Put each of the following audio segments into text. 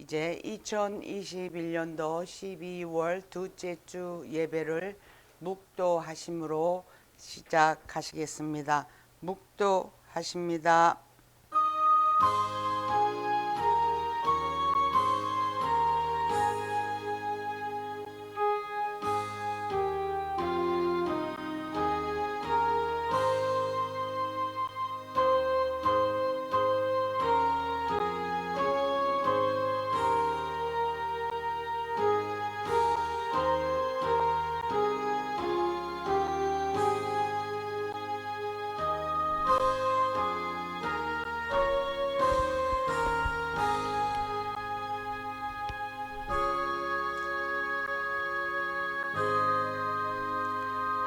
이제 2021년도 12월 둘째 주 예배를 묵도하심으로 시작하시겠습니다. 묵도하십니다.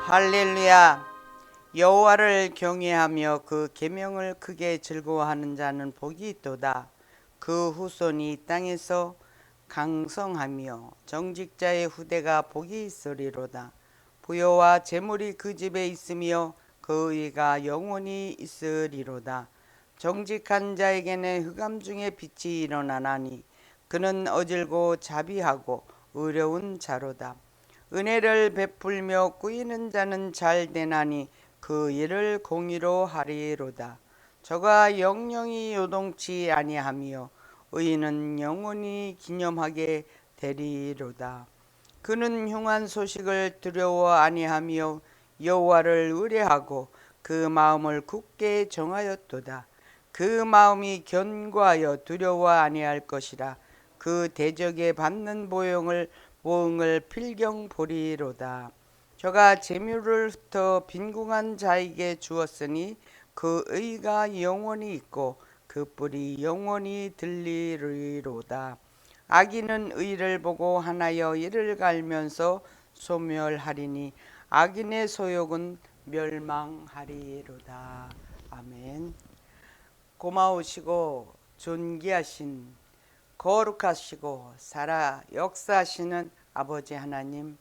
할렐루야. 여호와를 경외하며 그 계명을 크게 즐거워하는 자는 복이 있도다. 그 후손이 이 땅에서 강성하며 정직자의 후대가 복이 있으리로다. 부여와 재물이 그 집에 있으며 그 의가 영원히 있으리로다. 정직한 자에게는 흑암 중에 빛이 일어나나니 그는 어질고 자비하고 의로운 자로다. 은혜를 베풀며 꾸이는 자는 잘 되나니 그 일을 공의로 하리로다. 저가 영영이 요동치 아니하며 의인은 영원히 기념하게 되리로다. 그는 흉한 소식을 두려워 아니하며 여호와를 의뢰하고 그 마음을 굳게 정하였도다. 그 마음이 견고하여 두려워 아니할 것이라. 그 대적에 받는 보응을 필경 보리로다. 저가 재물을 흩어 빈궁한 자에게 주었으니 그 의가 영원히 있고 그 뿔이 영원히 들리리로다. 악인은 의를 보고 하나여 이를 갈면서 소멸하리니 악인의 소욕은 멸망하리로다. 아멘. 고마우시고 존귀하신 거룩하시고 살아 역사하시는 아버지 하나님,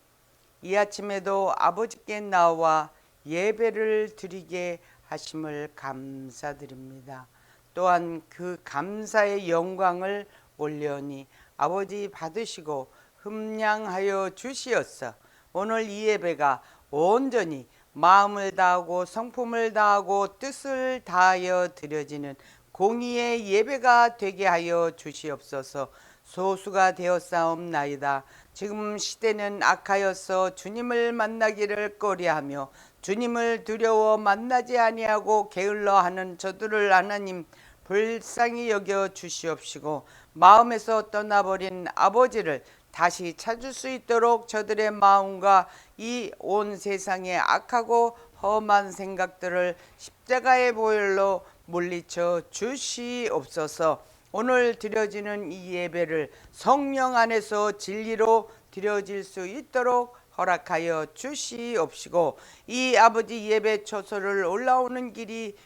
이 아침에도 아버지께 나와 예배를 드리게 하심을 감사드립니다. 또한 그 감사의 영광을 올려니 아버지 받으시고 흠량하여 주시었어. 오늘 이 예배가 온전히 마음을 다하고 성품을 다하고 뜻을 다하여 드려지는 공의의 예배가 되게 하여 주시옵소서. 소수가 되었사옵나이다. 지금 시대는 악하여서 주님을 만나기를 꺼려하며 주님을 두려워 만나지 아니하고 게을러하는 저들을 하나님 불쌍히 여겨 주시옵시고 마음에서 떠나버린 아버지를 다시 찾을 수 있도록 저들의 마음과 이 온 세상의 악하고 험한 생각들을 십자가의 보혈로 물리쳐 주시옵소서. 오늘 드려지는 이 예배를 성령 안에서 진리로 드려질 수 있도록 허락하여 주시옵시고 이 아버지 예배 초소를 올라오는 길이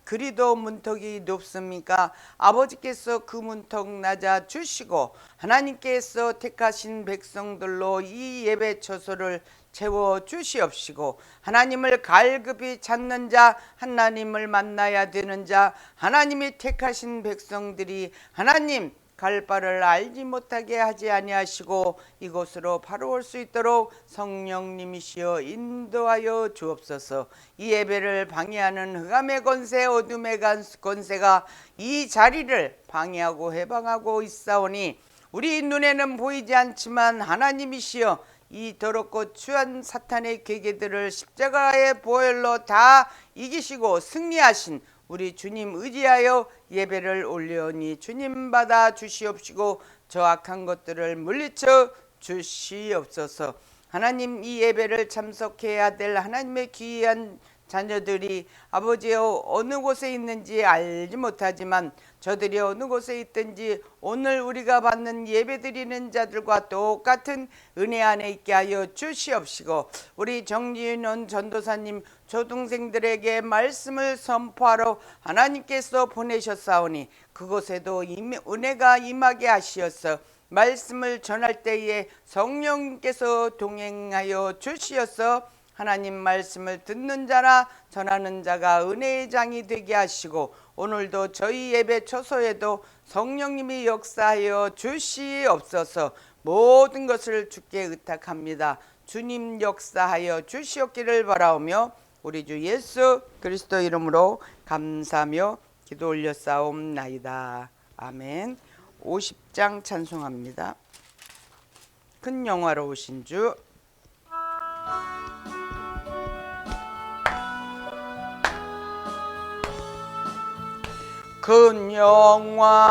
그리도 문턱이 높습니까? 아버지께서 그 문턱 낮아 주시고 하나님께서 택하신 백성들로 이 예배 초소를 채워 주시옵시고 하나님을 갈급히 찾는 자, 하나님을 만나야 되는 자, 하나님이 택하신 백성들이 하나님 갈 바를 알지 못하게 하지 아니하시고 이곳으로 바로 올 수 있도록 성령님이시여 인도하여 주옵소서. 이 예배를 방해하는 흑암의 권세, 어둠의 권세가 이 자리를 방해하고 해방하고 있사오니 우리 눈에는 보이지 않지만 하나님이시여 이 더럽고 추한 사탄의 계계들을 십자가의 보혈로 다 이기시고 승리하신 우리 주님 의지하여 예배를 올려니 주님 받아 주시옵시고 저 악한 것들을 물리쳐 주시옵소서. 하나님 이 예배를 참석해야 될 하나님의 귀한 자녀들이 아버지여 어느 곳에 있는지 알지 못하지만 저들이 어느 곳에 있든지 오늘 우리가 받는 예배드리는 자들과 똑같은 은혜 안에 있게 하여 주시옵시고 우리 정지윤 전도사님 조동생들에게 말씀을 선포하러 하나님께서 보내셨사오니 그곳에도 은혜가 임하게 하시었어. 말씀을 전할 때에 성령께서 동행하여 주시어서 하나님 말씀을 듣는 자나 전하는 자가 은혜의 장이 되게 하시고 오늘도 저희 예배 초소에도 성령님이 역사하여 주시옵소서. 모든 것을 주께 의탁합니다. 주님 역사하여 주시옵기를 바라오며 우리 주 예수 그리스도 이름으로 감사하며 기도 올렸사옵나이다. 아멘. 50장 찬송합니다. 큰 영화로우신 주. 큰 영화로우신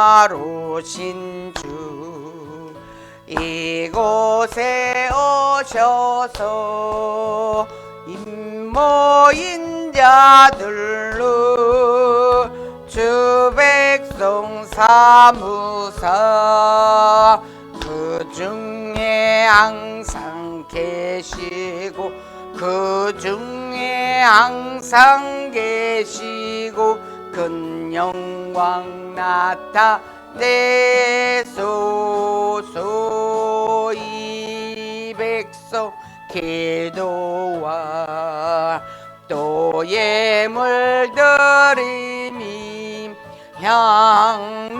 주 이곳에 오셔서 임모인 자들로 주 백성 삼으사 그 중에 항상 계시고 그 중에 항상 계시고 큰 영광 나타내소서. 이 백성 기도와 또 예물 드림이 향내와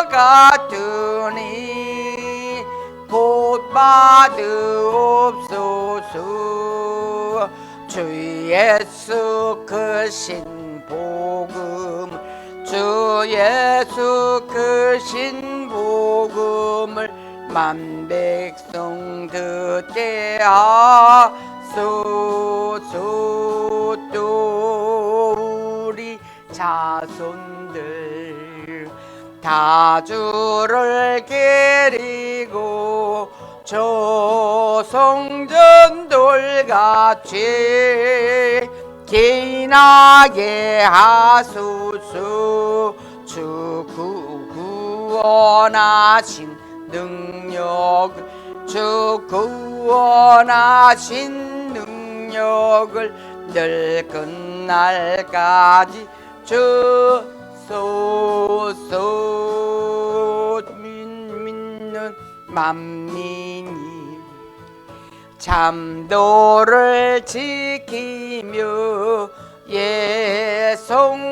같으니 곧 받으옵소서. 주 예수 크신 복음 주 예수 크신 복음을 만백성 듣게 하소서. 또 우리 자손들 다 주를 기리고 조성전돌같이 기나게 하소서. 주 구원하신 능력을 주 구원하신 능력을 늘 끝날까지 주소서. 믿는 만민이 참도를 지키며 예송도들같이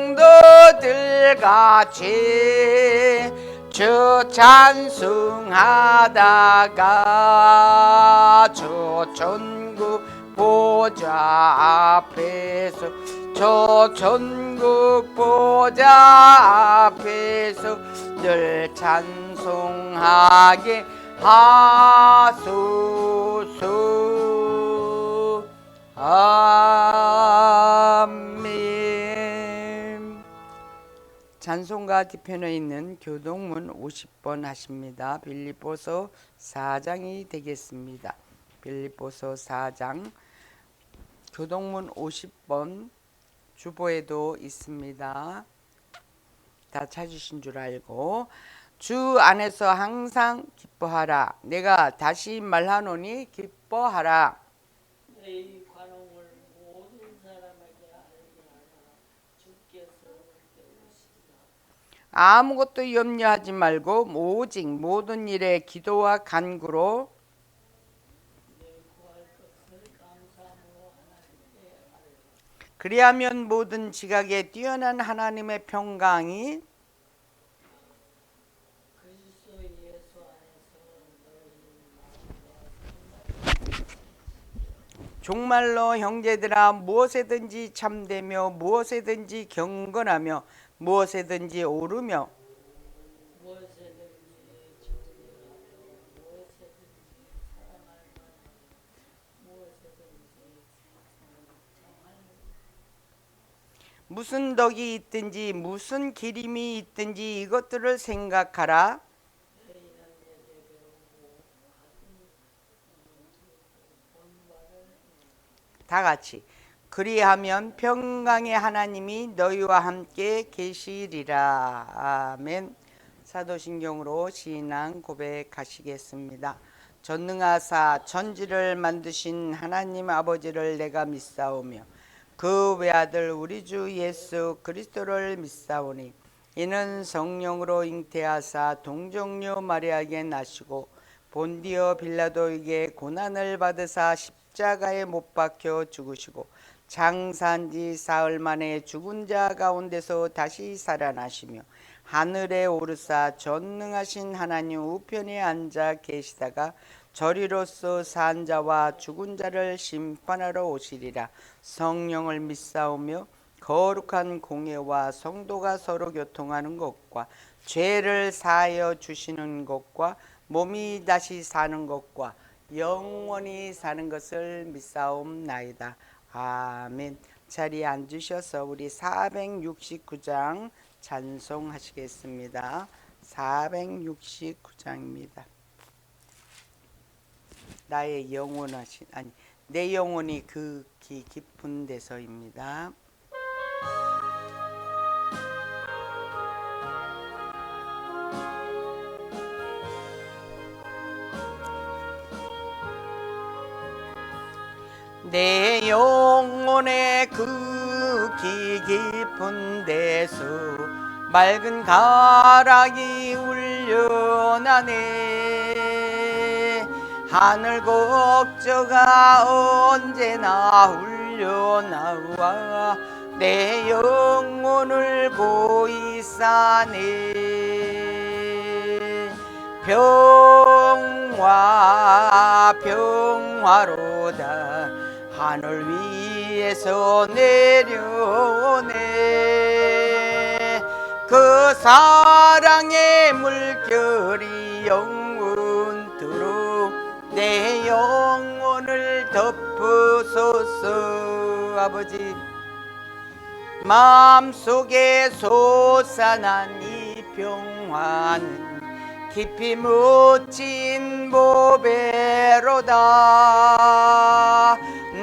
주 찬송하다가 주 천국 보좌 앞에서 주 천국 보좌 앞에서 늘 찬송하게 하소서. 아멘. 찬송가 뒤편에 있는 교동문 50번 하십니다. 빌립보서 4장이 되겠습니다. 빌립보서 4장 교동문 50번 주보에도 있습니다. 다 찾으신 줄 알고 주 안에서 항상 기뻐하라. 내가 다시 말하노니 기뻐하라. 내 관용을 모든 사람에게 알게 하라. 주께서 깨우시리라. 아무것도 염려하지 말고 오직 모든 일에 기도와 간구로 내 구할 것을 감사함으로 하나님께 아뢰라. 그리하면 모든 지각에 뛰어난 하나님의 평강이 그리스도 예수 안에서 너희 마음과 정말로 형제들아 무엇에든지 참되며 무엇에든지 경건하며 무엇에든지 오르며 무엇에든지 존경하며 무엇에든지 사랑할 만하며 무엇에든지 정할 무슨 덕이 있든지 무슨 기림이 있든지 이것들을 생각하라. 회의는 내게 배우고 받은 본바를 다 같이 그리하면 평강의 하나님이 너희와 함께 계시리라. 아멘. 사도신경으로 신앙 고백하시겠습니다. 전능하사 천지를 만드신 하나님 아버지를 내가 믿사오며 그 외아들 우리 주 예수 그리스도를 믿사오니 이는 성령으로 잉태하사 동정녀 마리아에게 나시고 본디오 빌라도에게 고난을 받으사 십자가에 못 박혀 죽으시고 장사한 지 사흘 만에 죽은 자 가운데서 다시 살아나시며 하늘에 오르사 전능하신 하나님 우편에 앉아 계시다가 저리로서 산 자와 죽은 자를 심판하러 오시리라. 성령을 믿사오며 거룩한 공예와 성도가 서로 교통하는 것과 죄를 사하여 주시는 것과 몸이 다시 사는 것과 영원히 사는 것을 믿사옵나이다. 아멘. 자리에 앉으셔서 우리 469장 찬송하시겠습니다. 469장입니다. 나의 영원하신 아니 내 영혼이 극히 깊은 데서입니다. 내 영혼의 극히 깊은 데서 맑은 가락이 울려나네. 하늘 곡조가 언제나 울려나와 내 영혼을 고이 싸네. 평화 평화로다 하늘 위에서 내려오네. 그 사랑의 물결이 영원토록 내 영혼을 덮으소서. 아버지 마음속에 솟아난 이 평화는 깊이 묻힌 보배로다.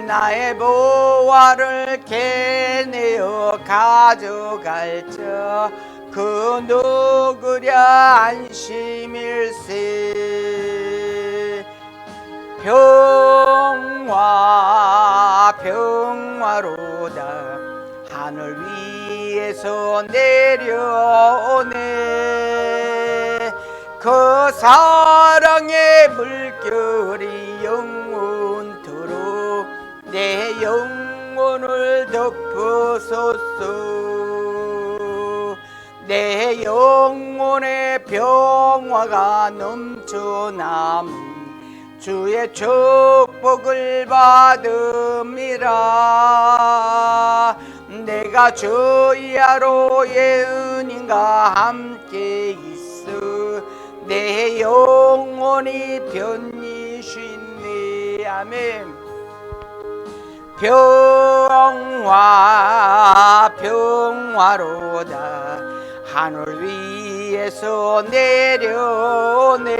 나의 보화를 캐내어 가져갈자 그 누구랴 안심일세. 평화 평화로다 하늘 위에서 내려오네. 그 사랑의 물결이 영원토록 내 영혼을 덮으소서. 내 영혼의 평화가 넘쳐남은 주의 축복을 받음이라. 내가 주야로의 은인과 함께 있어 내 영혼이 편히 쉰네. 아멘. 평화 평화로다 하늘 위에서 내려오네.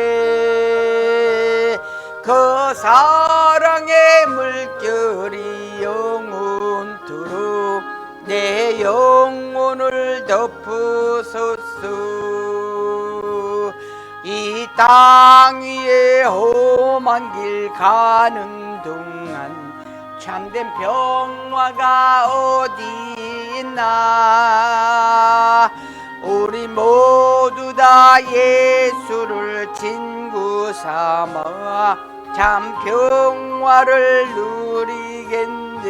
그 사랑의 물결이 영원토록 내 영혼을 덮으소서. 이 땅 위에 험한 길 가는 동안 참된 평화가 어디 있나. 우리 모두 다 예수를 친구 삼아 참 평화를 누리겠네.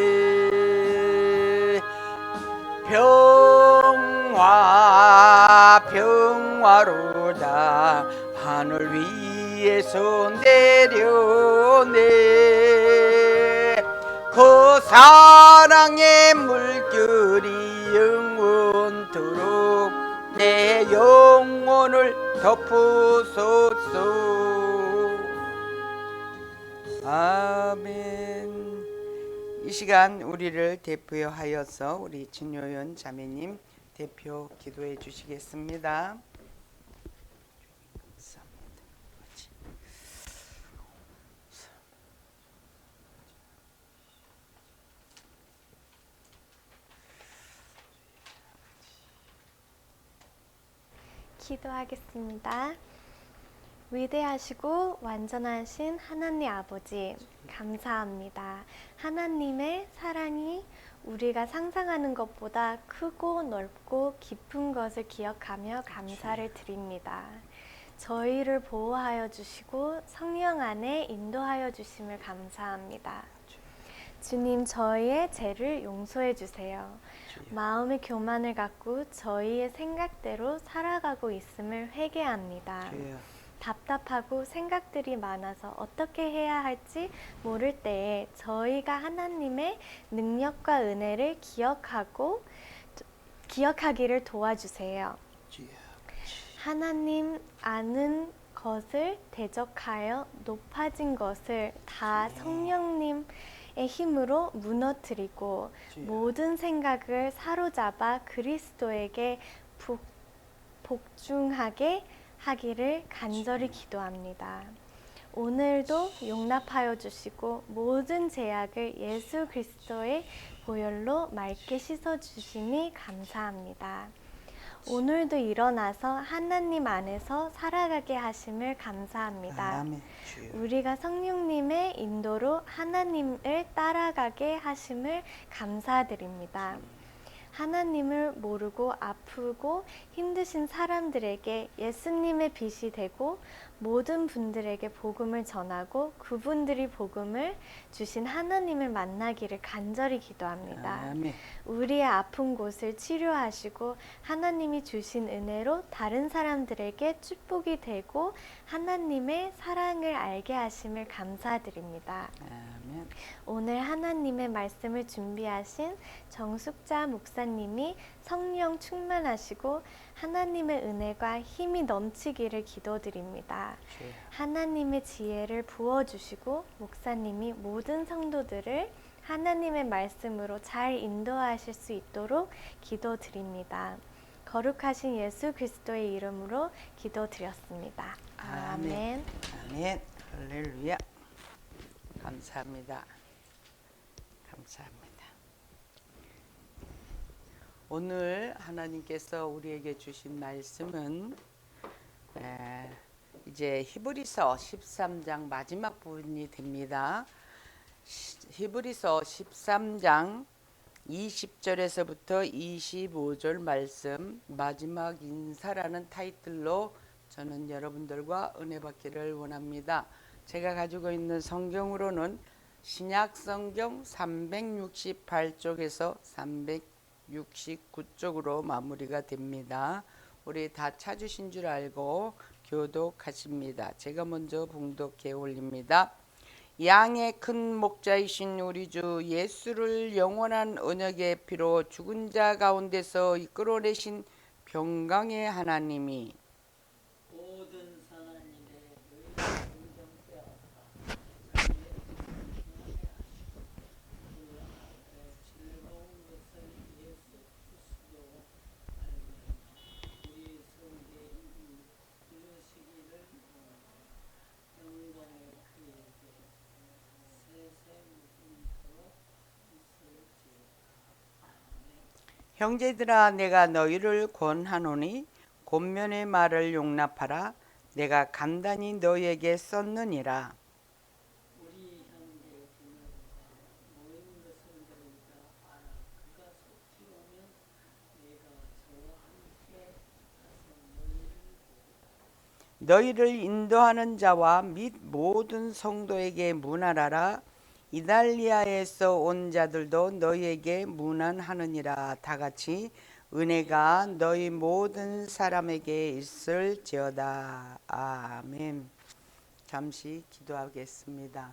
평화 평화로다 하늘 위에서 내려오네. 그 사랑의 물결이 영원토록 내 영혼을 덮으소서. 아멘. 이 시간 우리를 대표하여서 우리 진효연 자매님 대표 기도해 주시겠습니다. 기도하겠습니다. 위대하시고 완전하신 하나님 아버지, 감사합니다. 하나님의 사랑이 우리가 상상하는 것보다 크고 넓고 깊은 것을 기억하며 감사를 드립니다. 저희를 보호하여 주시고 성령 안에 인도하여 주심을 감사합니다. 주님, 저희의 죄를 용서해 주세요. 주여. 마음의 교만을 갖고 저희의 생각대로 살아가고 있음을 회개합니다. 주여. 답답하고 생각들이 많아서 어떻게 해야 할지 모를 때에 저희가 하나님의 능력과 은혜를 기억하기를 도와주세요. 주여. 하나님 아는 것을 대적하여 높아진 것을 다 성령님의 힘으로 무너뜨리고 주여. 모든 생각을 사로잡아 그리스도에게 복종하게 하기를 간절히 기도합니다. 오늘도 용납하여 주시고 모든 죄악을 예수 그리스도의 보혈로 맑게 씻어 주시니 감사합니다. 오늘도 일어나서 하나님 안에서 살아가게 하심을 감사합니다. 아멘. 주여. 우리가 성령님의 인도로 하나님을 따라가게 하심을 감사드립니다. 하나님을 모르고 아프고 힘드신 사람들에게 예수님의 빛이 되고 모든 분들에게 복음을 전하고 그분들이 복음을 주신 하나님을 만나기를 간절히 기도합니다. 아멘. 우리의 아픈 곳을 치료하시고 하나님이 주신 은혜로 다른 사람들에게 축복이 되고 하나님의 사랑을 알게 하심을 감사드립니다. 아멘. 오늘 하나님의 말씀을 준비하신 정숙자 목사님이 성령 충만하시고 하나님의 은혜가 힘이 넘치기를 기도드립니다. 주여. 하나님의 지혜를 부어주시고 목사님이 모든 성도들을 하나님의 말씀으로 잘 인도하실 수 있도록 기도드립니다. 거룩하신 예수 그리스도의 이름으로 기도드렸습니다. 아멘. 아멘. 할렐루야. 감사합니다. 감사합니다. 오늘 하나님께서 우리에게 주신 말씀은 이제 히브리서 13장 마지막 부분이 됩니다. 히브리서 13장 20절에서부터 25절 말씀 마지막 인사라는 타이틀로 저는 여러분들과 은혜 받기를 원합니다. 제가 가지고 있는 성경으로는 신약 성경 368쪽에서 369쪽으로 마무리가 됩니다. 우리 다 찾으신 줄 알고 교독하십니다. 제가 먼저 봉독해 올립니다. 양의 큰 목자이신 우리 주 예수를 영원한 언약의 피로 죽은 자 가운데서 이끌어내신 평강의 하나님이 모든 사나님의 너희를 인정되었다. 자기의 평안에 하시고 그 앞에 즐거운 것을 예수 그리스도 알면 우리 성계인이 이루시기를 영광의 그에게 세세 무궁토록 있을지어다. 아멘. 형제들아 내가 너희를 권하노니 권면의 말을 용납하라. 내가 간단히 너희에게 썼느니라. 우리 형제 디모데가 모인 것을 너희가 알아. 그가 속히 오면 내가 저와 함께 가서 너희를 인도하는 자와 및 모든 성도에게 문안하라. 이달리아에서 온 자들도 너희에게 문안하느니라. 다같이 은혜가 너희 모든 사람에게 있을지어다. 아멘. 잠시 기도하겠습니다.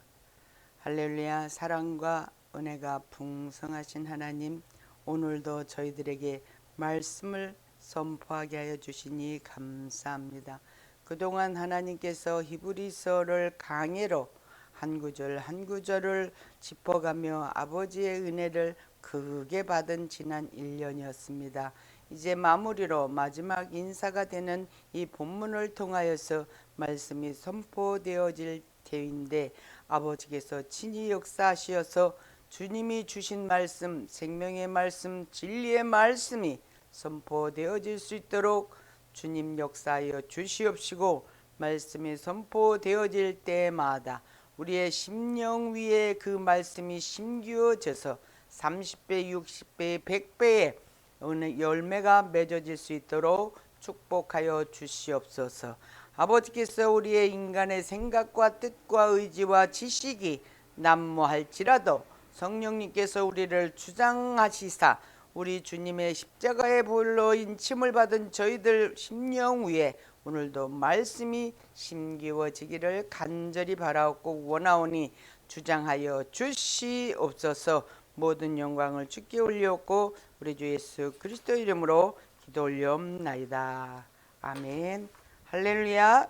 할렐루야. 사랑과 은혜가 풍성하신 하나님, 오늘도 저희들에게 말씀을 선포하게 하여 주시니 감사합니다. 그동안 하나님께서 히브리서를 강해로 한 구절 한 구절을 짚어가며 아버지의 은혜를 크게 받은 지난 1년이었습니다. 이제 마무리로 마지막 인사가 되는 이 본문을 통하여서 말씀이 선포되어질 때인데 아버지께서 친히 역사하시어서 주님이 주신 말씀, 생명의 말씀, 진리의 말씀이 선포되어질 수 있도록 주님 역사하여 주시옵시고 말씀이 선포되어질 때마다 우리의 심령 위에 그 말씀이 심기어져서 30배, 60배, 100배의 어느 열매가 맺어질 수 있도록 축복하여 주시옵소서. 아버지께서 우리의 인간의 생각과 뜻과 의지와 지식이 난무할지라도 성령님께서 우리를 주장하시사 우리 주님의 십자가의 보혈로 인침을 받은 저희들 심령 위에 오늘도 말씀이 심기워지기를 간절히 바라옵고 원하오니 주장하여 주시옵소서. 모든 영광을 주께 올리옵고 우리 주 예수 그리스도 이름으로 기도 올리옵나이다. 아멘. 할렐루야.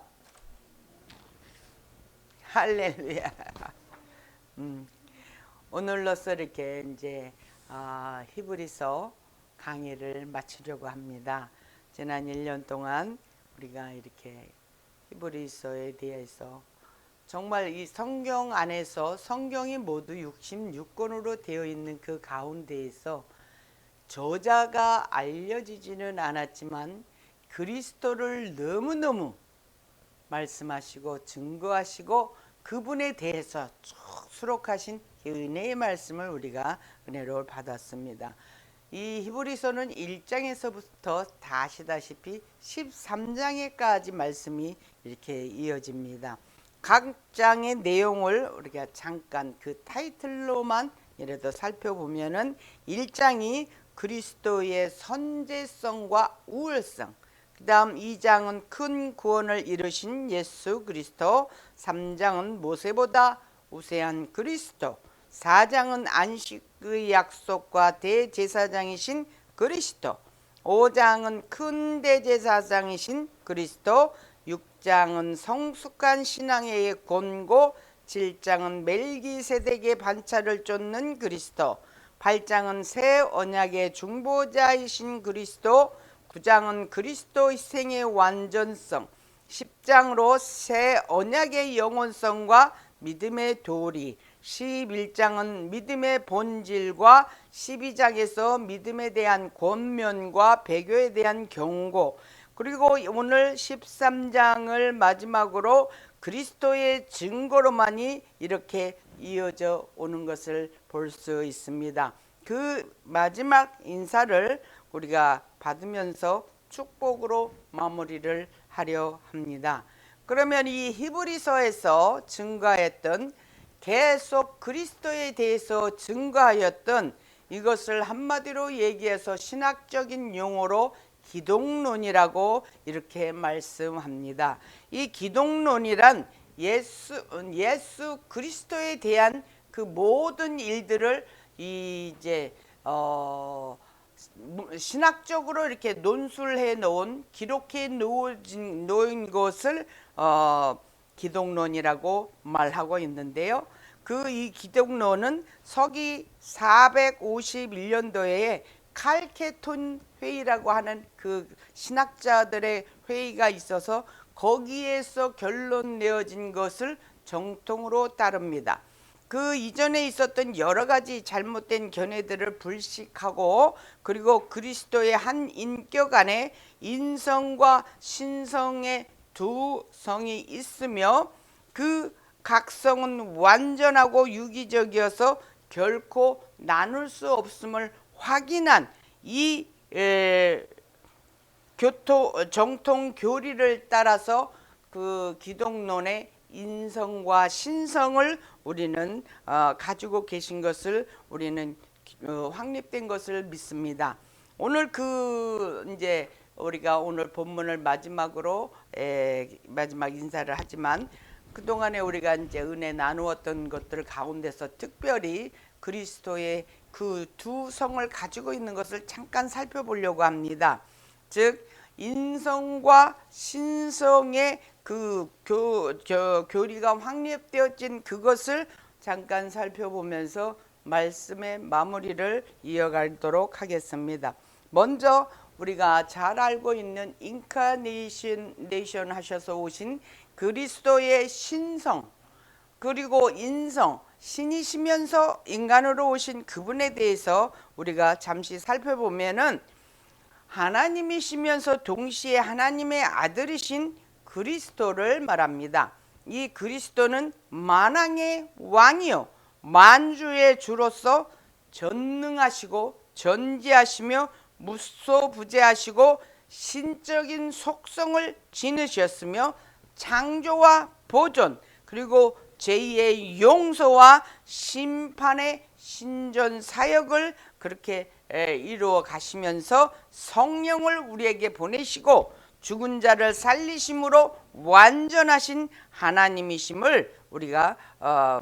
할렐루야. 오늘로써 이렇게 이제 히브리서 강의를 마치려고 합니다. 지난 1년 동안 우리가 이렇게 히브리서에 대해서 정말 이 성경 안에서 성경이 모두 66권으로 되어 있는 그 가운데에서 저자가 알려지지는 않았지만 그리스도를 너무너무 말씀하시고 증거하시고 그분에 대해서 쭉 수록하신 은혜의 말씀을 우리가 은혜로 받았습니다. 이 히브리서는 1장에서부터 다 아시다시피 13장에까지 말씀이 이렇게 이어집니다. 각 장의 내용을 우리가 잠깐 그 타이틀로만 예를 들어 살펴보면은 1장이 그리스도의 선제성과 우월성, 그 다음 2장은 큰 구원을 이루신 예수 그리스도, 3장은 모세보다 우세한 그리스도, 4장은 안식의 약속과 대제사장이신 그리스도, 5장은 큰 대제사장이신 그리스도, 6장은 성숙한 신앙의 권고, 7장은 멜기세덱의 반차를 쫓는 그리스도, 8장은 새 언약의 중보자이신 그리스도, 9장은 그리스도 희생의 완전성, 10장으로 새 언약의 영원성과 믿음의 도리, 11장은 믿음의 본질과 12장에서 믿음에 대한 권면과 배교에 대한 경고, 그리고 오늘 13장을 마지막으로 그리스도의 증거로만이 이렇게 이어져 오는 것을 볼 수 있습니다. 그 마지막 인사를 우리가 받으면서 축복으로 마무리를 하려 합니다. 그러면 이 히브리서에서 증거했던 계속 그리스도에 대해서 증거하였던 이것을 한마디로 얘기해서 신학적인 용어로 기독론이라고 이렇게 말씀합니다. 이 기독론이란 예수 그리스도에 대한 그 모든 일들을 이제 신학적으로 이렇게 논술해 놓은 기록해 놓은 것을 기독론이라고 말하고 있는데요. 그 이 기독론은 서기 451년도에 칼케톤 회의라고 하는 그 신학자들의 회의가 있어서 거기에서 결론 내어진 것을 정통으로 따릅니다. 그 이전에 있었던 여러 가지 잘못된 견해들을 불식하고 그리고 그리스도의 한 인격 안에 인성과 신성의 두 성이 있으며 그 각 성은 완전하고 유기적이어서 결코 나눌 수 없음을 확인한 이 정통 교리를 따라서 그 기독론의 인성과 신성을 우리는 가지고 계신 것을 우리는 확립된 것을 믿습니다. 오늘 이제 우리가 오늘 본문을 마지막으로 마지막 인사를 하지만 그동안에 우리가 이제 은혜 나누었던 것들 가운데서 특별히 그리스도의 그 두 성을 가지고 있는 것을 잠깐 살펴보려고 합니다. 즉 인성과 신성의 그 교리가 확립되어진 그것을 잠깐 살펴보면서 말씀의 마무리를 이어가도록 하겠습니다. 먼저 우리가 잘 알고 있는 인카네이션 하셔서 오신 그리스도의 신성 그리고 인성, 신이시면서 인간으로 오신 그분에 대해서 우리가 잠시 살펴보면은 하나님이시면서 동시에 하나님의 아들이신 그리스도를 말합니다. 이 그리스도는 만왕의 왕이요 만주의 주로서 전능하시고 전지하시며 무소부재하시고 신적인 속성을 지니셨으며 창조와 보존 그리고 제2의 용서와 심판의 신전 사역을 그렇게 이루어 가시면서 성령을 우리에게 보내시고 죽은 자를 살리심으로 완전하신 하나님이심을 우리가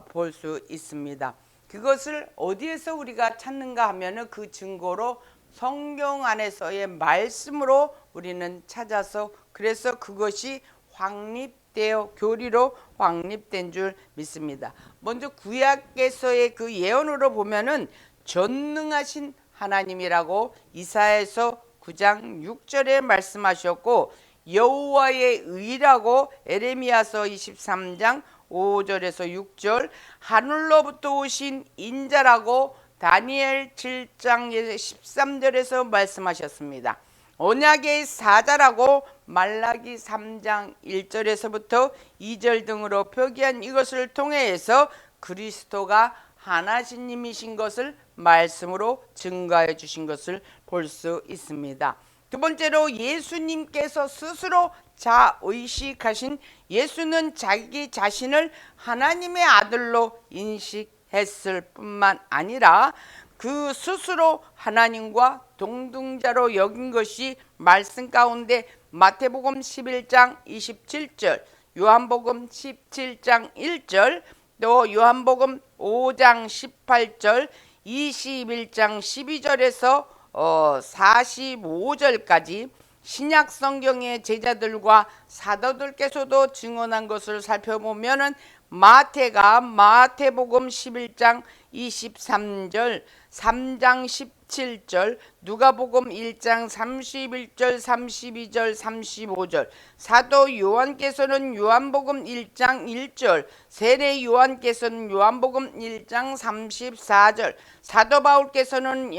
볼 수 있습니다. 그것을 어디에서 우리가 찾는가 하면은 그 증거로 성경 안에서의 말씀으로 우리는 찾아서 그래서 그것이 확립되어 교리로 확립된 줄 믿습니다. 먼저 구약에서의 그 예언으로 보면은 전능하신 하나님이라고 이사야서 9장 6절에 말씀하셨고 여호와의 의라고 에레미야서 23장 5절에서 6절 하늘로부터 오신 인자라고 다니엘 7장 13절에서 말씀하셨습니다. 언약의 사자라고 말라기 3장 1절에서부터 2절 등으로 표기한 이것을 통해서 그리스도가 하나님이신 것을 말씀으로 증거해 주신 것을 볼 수 있습니다. 두 번째로 예수님께서 스스로 자의식하신 예수는 자기 자신을 하나님의 아들로 인식했을 뿐만 아니라 그 스스로 하나님과 동등자로 여긴 것이 말씀 가운데 마태복음 11장 27절, 요한복음 17장 1절, 또 요한복음 5장 18절, 21장 12절에서 45절까지 신약 성경의 제자들과 사도들께서도 증언한 것을 살펴보면은 마태가 마태복음 11장 23절, 3장 17절, 누가복음 1장 31절, 32절, 35절, 사도 요한께서는 요한복음 1장 1절, 세례 요한께서는 요한복음 1장 34절, 사도 바울께서는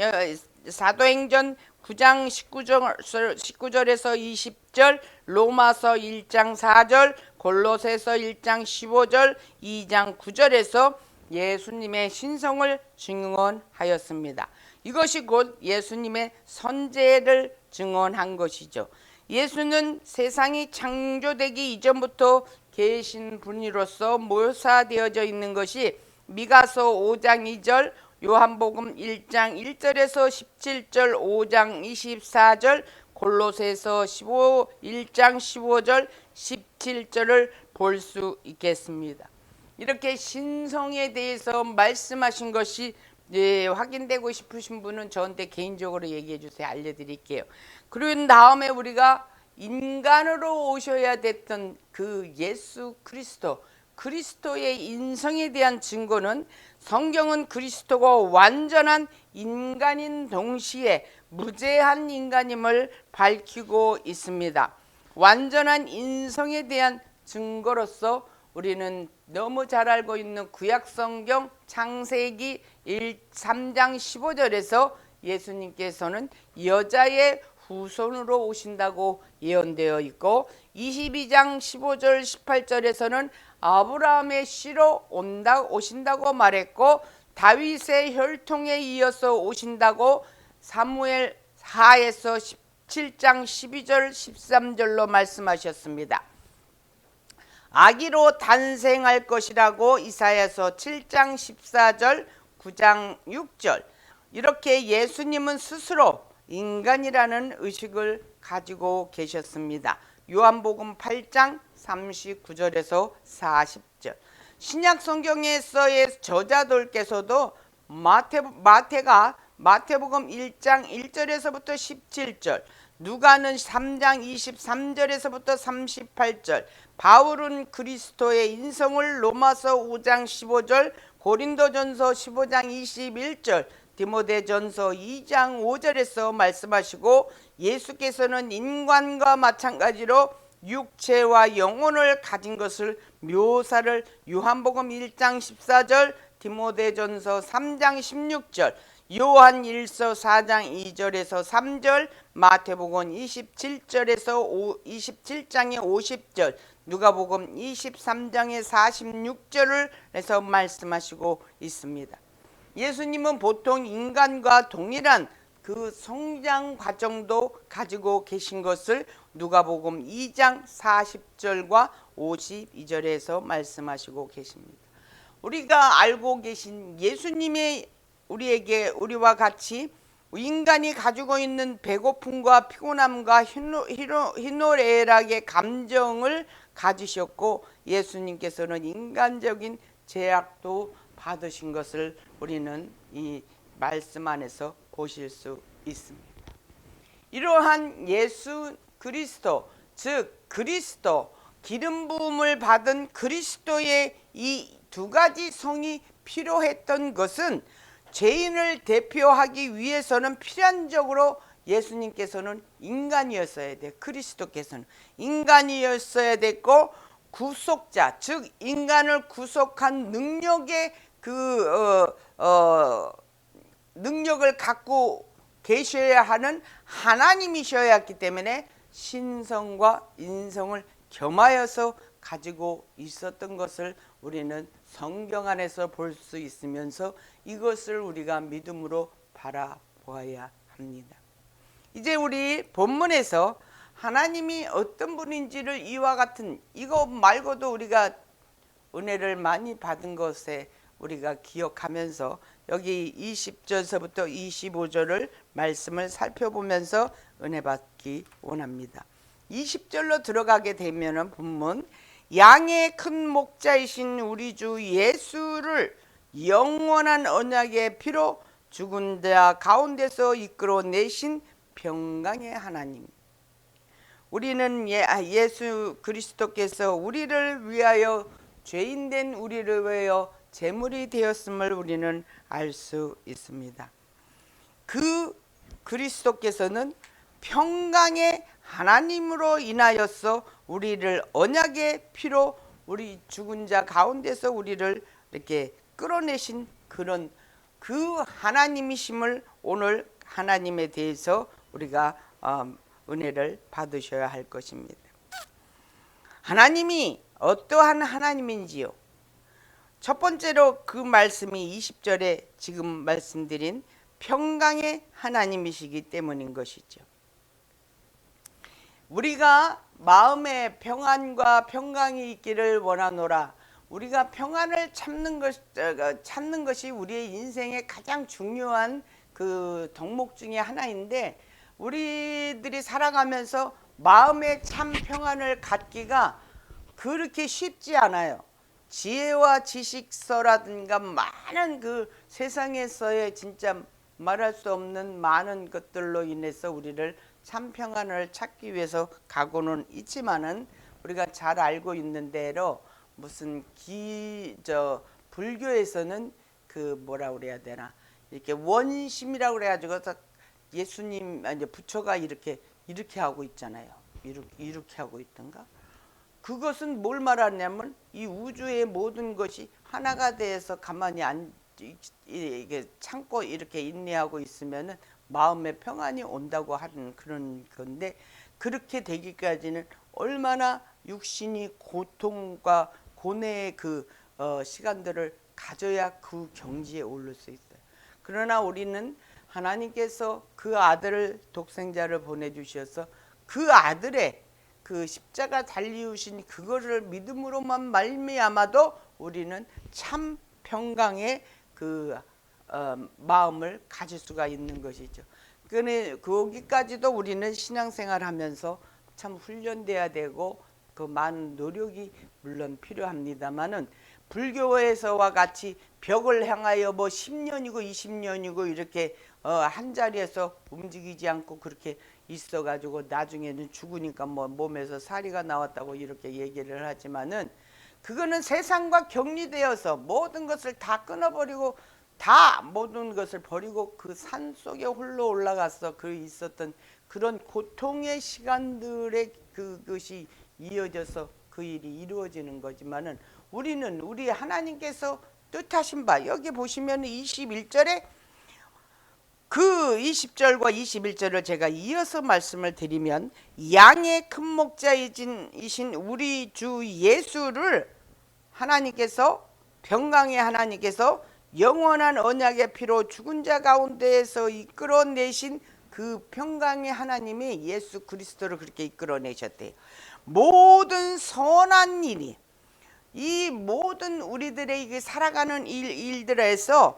사도행전 9장 19절에서 20절, 로마서 1장 4절, 골로새서 1장 15절, 2장 9절에서 예수님의 신성을 증언하였습니다. 이것이 곧 예수님의 선제를 증언한 것이죠. 예수는 세상이 창조되기 이전부터 계신 분이로서 묘사되어져 있는 것이 미가서 5장 2절, 요한복음 1장 1절에서 17절, 5장 24절, 골로새서 1장 15절, 17절을 볼 수 있겠습니다. 이렇게 신성에 대해서 말씀하신 것이 확인되고 싶으신 분은 저한테 개인적으로 얘기해 주세요. 알려드릴게요. 그런 다음에 우리가 인간으로 오셔야 됐던 그 예수 그리스도의 인성에 대한 증거는 성경은 그리스도가 완전한 인간인 동시에 무죄한 인간임을 밝히고 있습니다. 완전한 인성에 대한 증거로서 우리는 너무 잘 알고 있는 구약성경 창세기 3장 15절에서 예수님께서는 여자의 후손으로 오신다고 예언되어 있고 22장 15절 18절에서는 아브라함의 씨로 오신다고 말했고 다윗의 혈통에 이어서 오신다고 사무엘 하에서 17장 12절 13절로 말씀하셨습니다. 아기로 탄생할 것이라고 이사야서 7장 14절 9장 6절 이렇게 예수님은 스스로 인간이라는 의식을 가지고 계셨습니다. 요한복음 8장 39절에서 40절 신약 성경에서의 저자들께서도 마태가 마태복음 1장 1절에서부터 17절 누가는 3장 23절에서부터 38절 바울은 그리스도의 인성을 로마서 5장 15절 고린도전서 15장 21절 디모데전서 2장 5절에서 말씀하시고 예수께서는 인간과 마찬가지로 육체와 영혼을 가진 것을 묘사를 요한복음 1장 14절 디모데전서 3장 16절 요한 1서 4장 2절에서 3절 마태복음 27절에서 27장의 50절 누가복음 23장의 46절을 해서 말씀하시고 있습니다. 예수님은 보통 인간과 동일한 그 성장 과정도 가지고 계신 것을 누가복음 2장 40절과 52절에서 말씀하시고 계십니다. 우리가 알고 계신 예수님의 우리와 같이 인간이 가지고 있는 배고픔과 피곤함과 희노애락의 감정을 가지셨고 예수님께서는 인간적인 제약도 받으신 것을 우리는 이 말씀 안에서 보실 수 있습니다. 이러한 예수 그리스도, 즉 그리스도, 기름 부음을 받은 그리스도의 이 두 가지 성이 필요했던 것은 죄인을 대표하기 위해서는 필연적으로 예수님께서는 인간이었어야 돼. 그리스도께서는 인간이었어야 됐고 구속자, 즉 인간을 구속한 능력의 능력을 갖고 계셔야 하는 하나님이셔야 했기 때문에 신성과 인성을 겸하여서 가지고 있었던 것을 우리는 성경 안에서 볼 수 있으면서 이것을 우리가 믿음으로 바라보아야 합니다. 이제 우리 본문에서 하나님이 어떤 분인지를 이와 같은 이거 말고도 우리가 은혜를 많이 받은 것에 우리가 기억하면서 여기 20절서부터 25절을 말씀을 살펴보면서 은혜 받기 원합니다. 20절로 들어가게 되면은 본문 양의 큰 목자이신 우리 주 예수를 영원한 언약의 피로 죽은 자 가운데서 이끌어내신 평강의 하나님. 우리는 예수 그리스도께서 우리를 위하여 죄인된 우리를 위하여 제물이 되었음을 우리는 알 수 있습니다. 그 그리스도께서는 평강의 하나님으로 인하여서 우리를 언약의 피로 우리 죽은 자 가운데서 우리를 이렇게 끌어내신 그런 그 하나님이심을 오늘 하나님에 대해서 우리가 은혜를 받으셔야 할 것입니다. 하나님이 어떠한 하나님인지요? 첫 번째로 그 말씀이 20절에 지금 말씀드린 평강의 하나님이시기 때문인 것이죠. 우리가 마음에 평안과 평강이 있기를 원하노라. 우리가 평안을 찾는 것이 우리의 인생의 가장 중요한 그 덕목 중에 하나인데 우리들이 살아가면서 마음의 참 평안을 갖기가 그렇게 쉽지 않아요. 지혜와 지식서라든가 많은 그 세상에서의 진짜 말할 수 없는 많은 것들로 인해서 우리를 참 평안을 찾기 위해서 가고는 있지만은 우리가 잘 알고 있는 대로 무슨 불교에서는 그 뭐라 그래야 되나 이렇게 원심이라고 그래가지고 예수님 이제 부처가 이렇게 하고 있잖아요. 이렇게 하고 있던가. 그것은 뭘 말하냐면 이 우주의 모든 것이 하나가 돼서 가만히 이게 참고 이렇게 인내하고 있으면은 마음의 평안이 온다고 하는 그런 건데 그렇게 되기까지는 얼마나 육신이 고통과 고뇌의 그 시간들을 가져야 그 경지에 오를 수 있어요. 그러나 우리는 하나님께서 그 아들을 독생자를 보내주셔서 그 아들의 그 십자가 달리우신 그거를 믿음으로만 말미암아도 우리는 참 평강의 그 마음을 가질 수가 있는 것이죠. 그런데 거기까지도 우리는 신앙생활하면서 참 훈련돼야 되고 그 많은 노력이 물론 필요합니다만은 불교에서와 같이 벽을 향하여 뭐 10년이고 20년이고 이렇게 한 자리에서 움직이지 않고 그렇게 있어가지고 나중에는 죽으니까 뭐 몸에서 사리가 나왔다고 이렇게 얘기를 하지만은 그거는 세상과 격리되어서 모든 것을 다 끊어버리고 다 모든 것을 버리고 그 산 속에 홀로 올라가서 그 있었던 그런 고통의 시간들의 그것이 이어져서 그 일이 이루어지는 거지만은 우리는 우리 하나님께서 뜻하신 바 여기 보시면 21절에 그 20절과 21절을 제가 이어서 말씀을 드리면 양의 큰 목자이신 우리 주 예수를 하나님께서 평강의 하나님께서 영원한 언약의 피로 죽은 자 가운데에서 이끌어내신 그 평강의 하나님이 예수 그리스도를 그렇게 이끌어내셨대요. 모든 선한 일이 이 모든 우리들의 살아가는 일들에서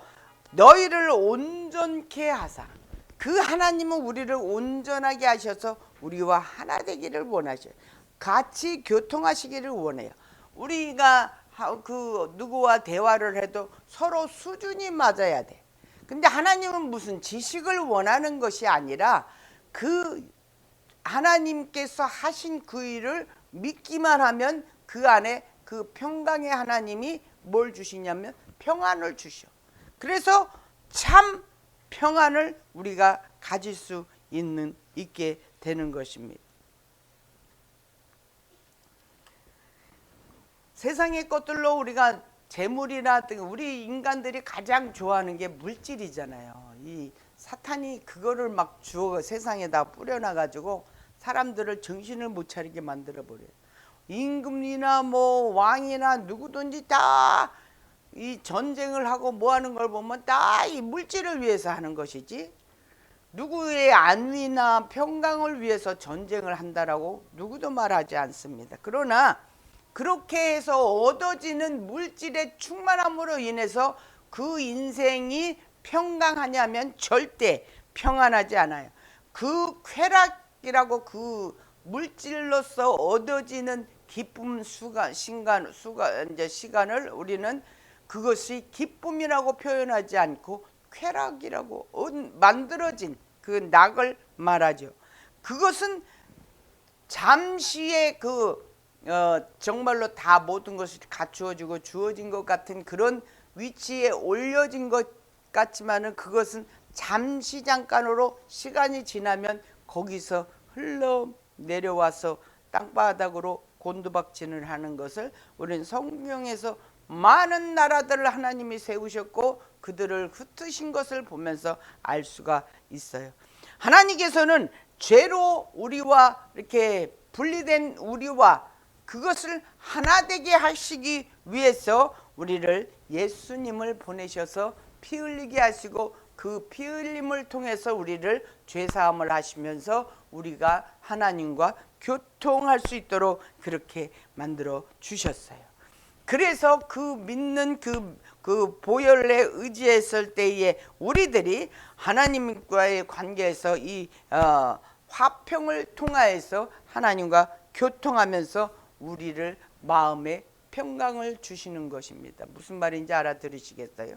너희를 온전케 하사. 그 하나님은 우리를 온전하게 하셔서 우리와 하나 되기를 원하셔요. 같이 교통하시기를 원해요. 우리가 그 누구와 대화를 해도 서로 수준이 맞아야 돼. 근데 하나님은 무슨 지식을 원하는 것이 아니라 그 하나님께서 하신 그 일을 믿기만 하면 그 안에 그 평강의 하나님이 뭘 주시냐면 평안을 주셔. 그래서 참 평안을 우리가 가질 수 있게 되는 것입니다. 세상의 것들로 우리가 재물이나 우리 인간들이 가장 좋아하는 게 물질이잖아요. 이 사탄이 그거를 막 주어 세상에다 뿌려놔가지고 사람들을 정신을 못 차리게 만들어 버려요. 임금이나 뭐 왕이나 누구든지 다 이 전쟁을 하고 뭐 하는 걸 보면 다 이 물질을 위해서 하는 것이지, 누구의 안위나 평강을 위해서 전쟁을 한다라고 누구도 말하지 않습니다. 그러나 그렇게 해서 얻어지는 물질의 충만함으로 인해서 그 인생이 평강하냐면 절대 평안하지 않아요. 그 쾌락이라고 그 물질로서 얻어지는 기쁨 시간을 우리는 그것이 기쁨이라고 표현하지 않고 쾌락이라고 만들어진 그 낙을 말하죠. 그것은 잠시의 정말로 다 모든 것이 갖추어지고 주어진 것 같은 그런 위치에 올려진 것 같지만은 그것은 잠시 잠깐으로 시간이 지나면 거기서 흘러 내려와서 땅바닥으로 곤두박질을 하는 것을 우리는 성경에서 많은 나라들을 하나님이 세우셨고 그들을 흩으신 것을 보면서 알 수가 있어요. 하나님께서는 죄로 우리와 이렇게 분리된 우리와 그것을 하나 되게 하시기 위해서 우리를 예수님을 보내셔서 피 흘리게 하시고 그 피 흘림을 통해서 우리를 죄사함을 하시면서 우리가 하나님과 교통할 수 있도록 그렇게 만들어 주셨어요. 그래서 그 믿는 그 보혈에 의지했을 때에 우리들이 하나님과의 관계에서 이 화평을 통하여서 하나님과 교통하면서 우리를 마음에 평강을 주시는 것입니다. 무슨 말인지 알아들으시겠어요?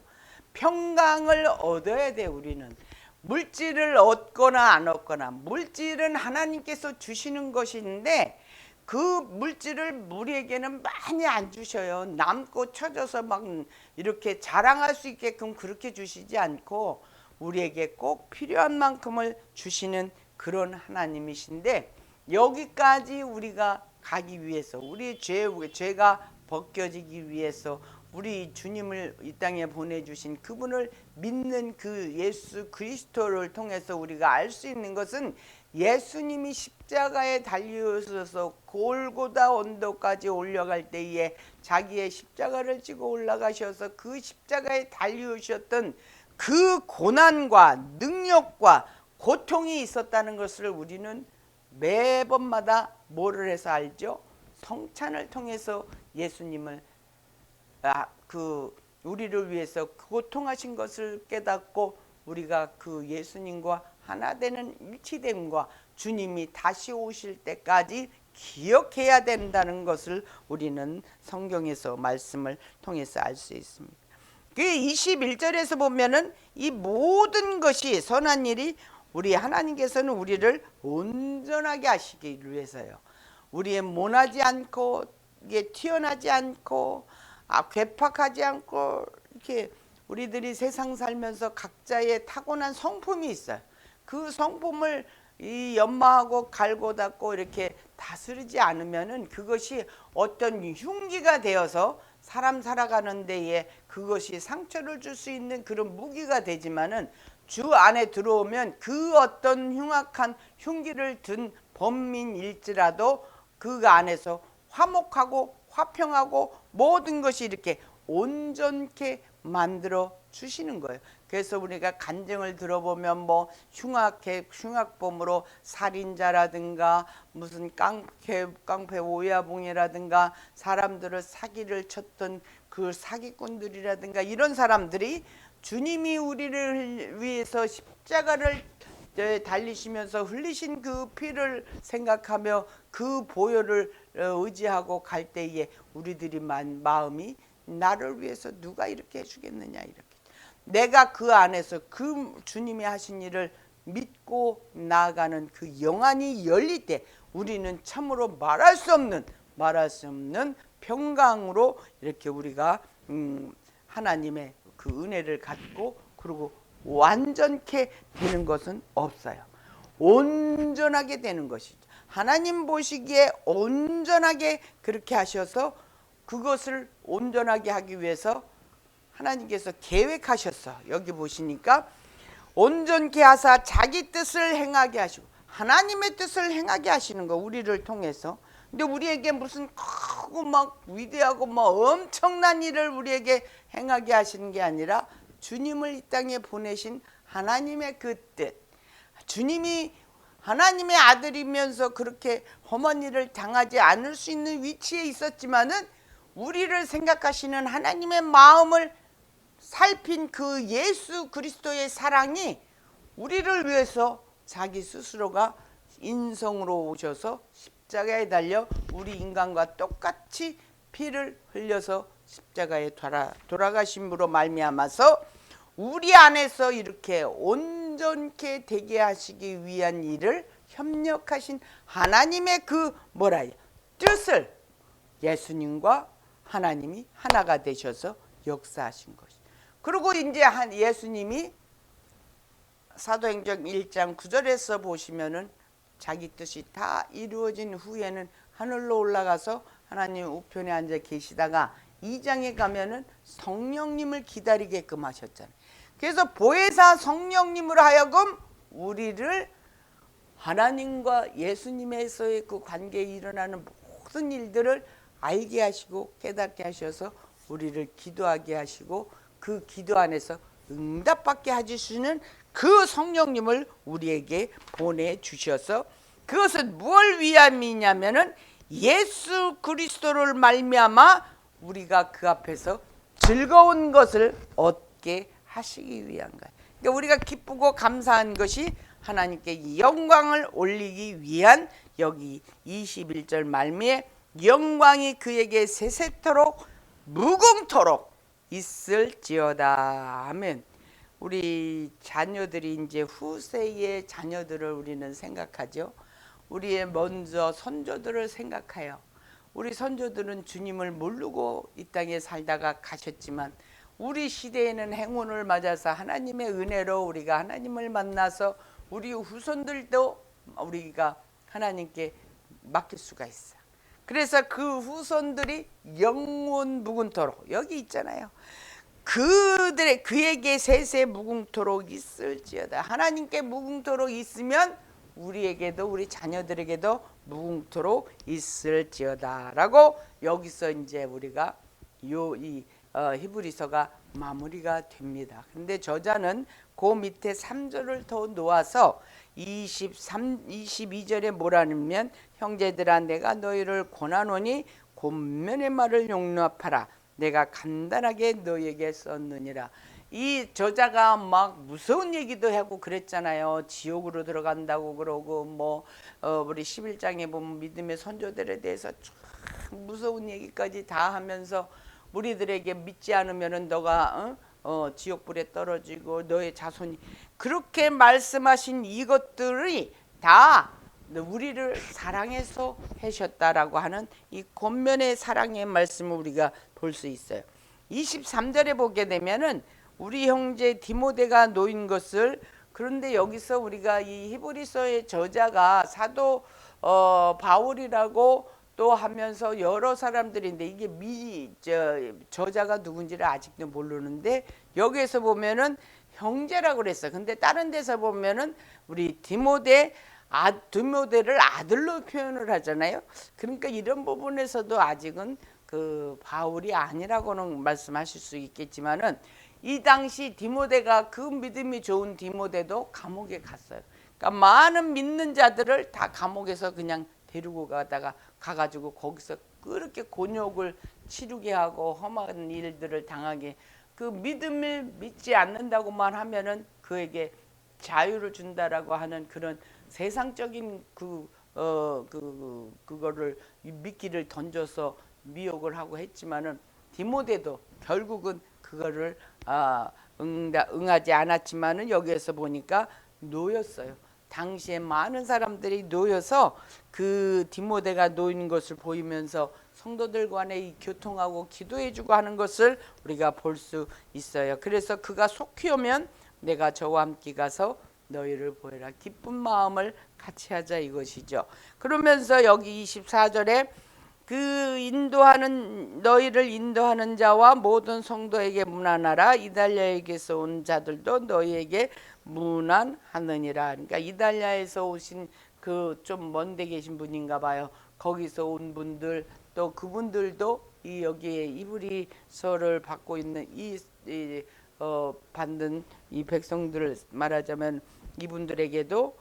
평강을 얻어야 돼. 우리는 물질을 얻거나 안 얻거나, 물질은 하나님께서 주시는 것인데 그 물질을 우리에게는 많이 안 주셔요. 남고 쳐져서 막 이렇게 자랑할 수 있게끔 그렇게 주시지 않고 우리에게 꼭 필요한 만큼을 주시는 그런 하나님이신데, 여기까지 우리가 가기 위해서, 우리 죄가 벗겨지기 위해서 우리 주님을 이 땅에 보내주신 그분을 믿는 그 예수 그리스도를 통해서 우리가 알 수 있는 것은, 예수님이 십자가에 달리셔서 골고다 언덕까지 올라갈 때에 자기의 십자가를 지고 올라가셔서 그 십자가에 달리셨던 그 고난과 능력과 고통이 있었다는 것을 우리는 매번마다 뭐를 해서 알죠? 성찬을 통해서 예수님을 우리를 위해서 고통하신 것을 깨닫고 우리가 그 예수님과 하나 되는 일치됨과 주님이 다시 오실 때까지 기억해야 된다는 것을 우리는 성경에서 말씀을 통해서 알 수 있습니다. 그 21절에서 보면은 이 모든 것이 선한 일이 우리 하나님께서는 우리를 온전하게 하시기 위해서요. 우리의 모나지 않고 이게 튀어나지 않고 괴팍하지 않고 이렇게 우리들이 세상 살면서 각자의 타고난 성품이 있어요. 그 성품을 이 연마하고 갈고 닦고 이렇게 다스리지 않으면은 그것이 어떤 흉기가 되어서 사람 살아가는 데에 그것이 상처를 줄 수 있는 그런 무기가 되지만은 주 안에 들어오면 그 어떤 흉악한 흉기를 든 범민일지라도 그 안에서 화목하고 화평하고 모든 것이 이렇게 온전케 만들어 주시는 거예요. 그래서 우리가 간증을 들어보면 뭐 흉악범으로 살인자라든가 무슨 깡패 오야붕이라든가 사람들을 사기를 쳤던 그 사기꾼들이라든가 이런 사람들이 주님이 우리를 위해서 십자가를 달리시면서 흘리신 그 피를 생각하며 그 보혈을 의지하고 갈 때에 우리들이 마음이 나를 위해서 누가 이렇게 해주겠느냐, 이렇게 내가 그 안에서 그 주님이 하신 일을 믿고 나아가는 그 영안이 열릴 때 우리는 참으로 말할 수 없는 평강으로 이렇게 우리가 하나님의 그 은혜를 갖고 그리고 완전케 되는 것은 없어요. 온전하게 되는 것이죠. 하나님 보시기에 온전하게 그렇게 하셔서 그것을 온전하게 하기 위해서 하나님께서 계획하셨어. 여기 보시니까 온전케 하사 자기 뜻을 행하게 하시고 하나님의 뜻을 행하게 하시는 거, 우리를 통해서. 근데 우리에게 무슨 크고 막 위대하고 막 엄청난 일을 우리에게 행하게 하시는 게 아니라 주님을 이 땅에 보내신 하나님의 그 뜻, 주님이 하나님의 아들이면서 그렇게 험한 일을 당하지 않을 수 있는 위치에 있었지만은 우리를 생각하시는 하나님의 마음을 살핀 그 예수 그리스도의 사랑이 우리를 위해서 자기 스스로가 인성으로 오셔서 십자가에 달려 우리 인간과 똑같이 피를 흘려서 십자가에 돌아가심으로 말미암아서 우리 안에서 이렇게 온전케 되게 하시기 위한 일을 협력하신 하나님의 그 뜻을 예수님과 하나님이 하나가 되셔서 역사하신 것이. 그리고 이제 예수님이 사도행전 1장 9절에서 보시면은 자기 뜻이 다 이루어진 후에는 하늘로 올라가서 하나님 우편에 앉아 계시다가 2장에 가면은 성령님을 기다리게끔 하셨잖아요. 그래서 보혜사 성령님으로 하여금 우리를 하나님과 예수님에서의 그 관계에 일어나는 모든 일들을 알게 하시고 깨닫게 하셔서 우리를 기도하게 하시고 그 기도 안에서 응답받게 해주시는 그 성령님을 우리에게 보내주셔서 그것은 무엇을 위함이냐면은 예수 그리스도를 말미암아 우리가 그 앞에서 즐거운 것을 얻게 하시기 위한 거예요. 그러니까 우리가 기쁘고 감사한 것이 하나님께 영광을 올리기 위한 여기 21절 말미에 영광이 그에게 세세토록 무궁토록 있을지어다 하면 우리 자녀들이 이제 후세의 자녀들을 우리는 생각하죠. 우리의 먼저 선조들을 생각해요. 우리 선조들은 주님을 모르고 이 땅에 살다가 가셨지만 우리 시대에는 행운을 맞아서 하나님의 은혜로 우리가 하나님을 만나서 우리 후손들도 우리가 하나님께 맡길 수가 있어. 그래서 그 후손들이 영원 무궁토록 여기 있잖아요. 그에게 세세 무궁토록 있을지어다. 하나님께 무궁토록 있으면 우리에게도 우리 자녀들에게도 무궁토록 있을지어다라고 여기서 이제 우리가 히브리서가 마무리가 됩니다. 근데 저자는 그 밑에 3절을 더 놓아서 22절에 뭐라냐면 형제들아 내가 너희를 권하노니 권면의 말을 용납하라. 내가 간단하게 너희에게 썼느니라. 이 저자가 막 무서운 얘기도 하고 그랬잖아요. 지옥으로 들어간다고 그러고 우리 11장에 보면 믿음의 선조들에 대해서 참 무서운 얘기까지 다 하면서 우리들에게 믿지 않으면은 너가 지옥불에 떨어지고 너의 자손이 그렇게 말씀하신 이것들이 다 우리를 사랑해서 하셨다라고 하는 이 권면의 사랑의 말씀을 우리가 볼 수 있어요. 23절에 보게 되면은 우리 형제 디모데가 놓인 것을 그런데 여기서 우리가 이 히브리서의 저자가 사도 바울이라고 또 하면서 여러 사람들인데 이게 저자가 누군지를 아직도 모르는데 여기에서 보면은 형제라고 그랬어. 근데 다른 데서 보면은 우리 디모데를 아들로 표현을 하잖아요. 그러니까 이런 부분에서도 아직은 그 바울이 아니라고는 말씀하실 수 있겠지만은 이 당시 디모데가 그 믿음이 좋은 디모데도 감옥에 갔어요. 그러니까 많은 믿는 자들을 다 감옥에서 그냥 데리고 가가지고 거기서 그렇게 곤욕을 치르게 하고 험한 일들을 당하게, 그 믿음을 믿지 않는다고만 하면은 그에게 자유를 준다라고 하는 그런 세상적인 그거를 미끼를 던져서 미혹을 하고 했지만은 디모데도 결국은 그거를 응하지 않았지만은 여기에서 보니까 놓였어요. 당시에 많은 사람들이 놓여서 그 디모데가 놓인 것을 보이면서 성도들 간에 이 교통하고 기도해주고 하는 것을 우리가 볼 수 있어요. 그래서 그가 속히 오면 내가 저와 함께 가서 너희를 보여라. 기쁜 마음을 같이 하자 이것이죠. 그러면서 여기 24절에 그 너희를 인도하는 자와 모든 성도에게 문안하라. 이달랴에게서 온 자들도 너희에게 문안하느니라. 그러니까 이달랴에서 오신 그 좀 먼데 계신 분인가 봐요. 거기서 온 분들 또 그분들도 이 여기에 이브리서를 받고 있는 받는 이 백성들을 말하자면 이분들에게도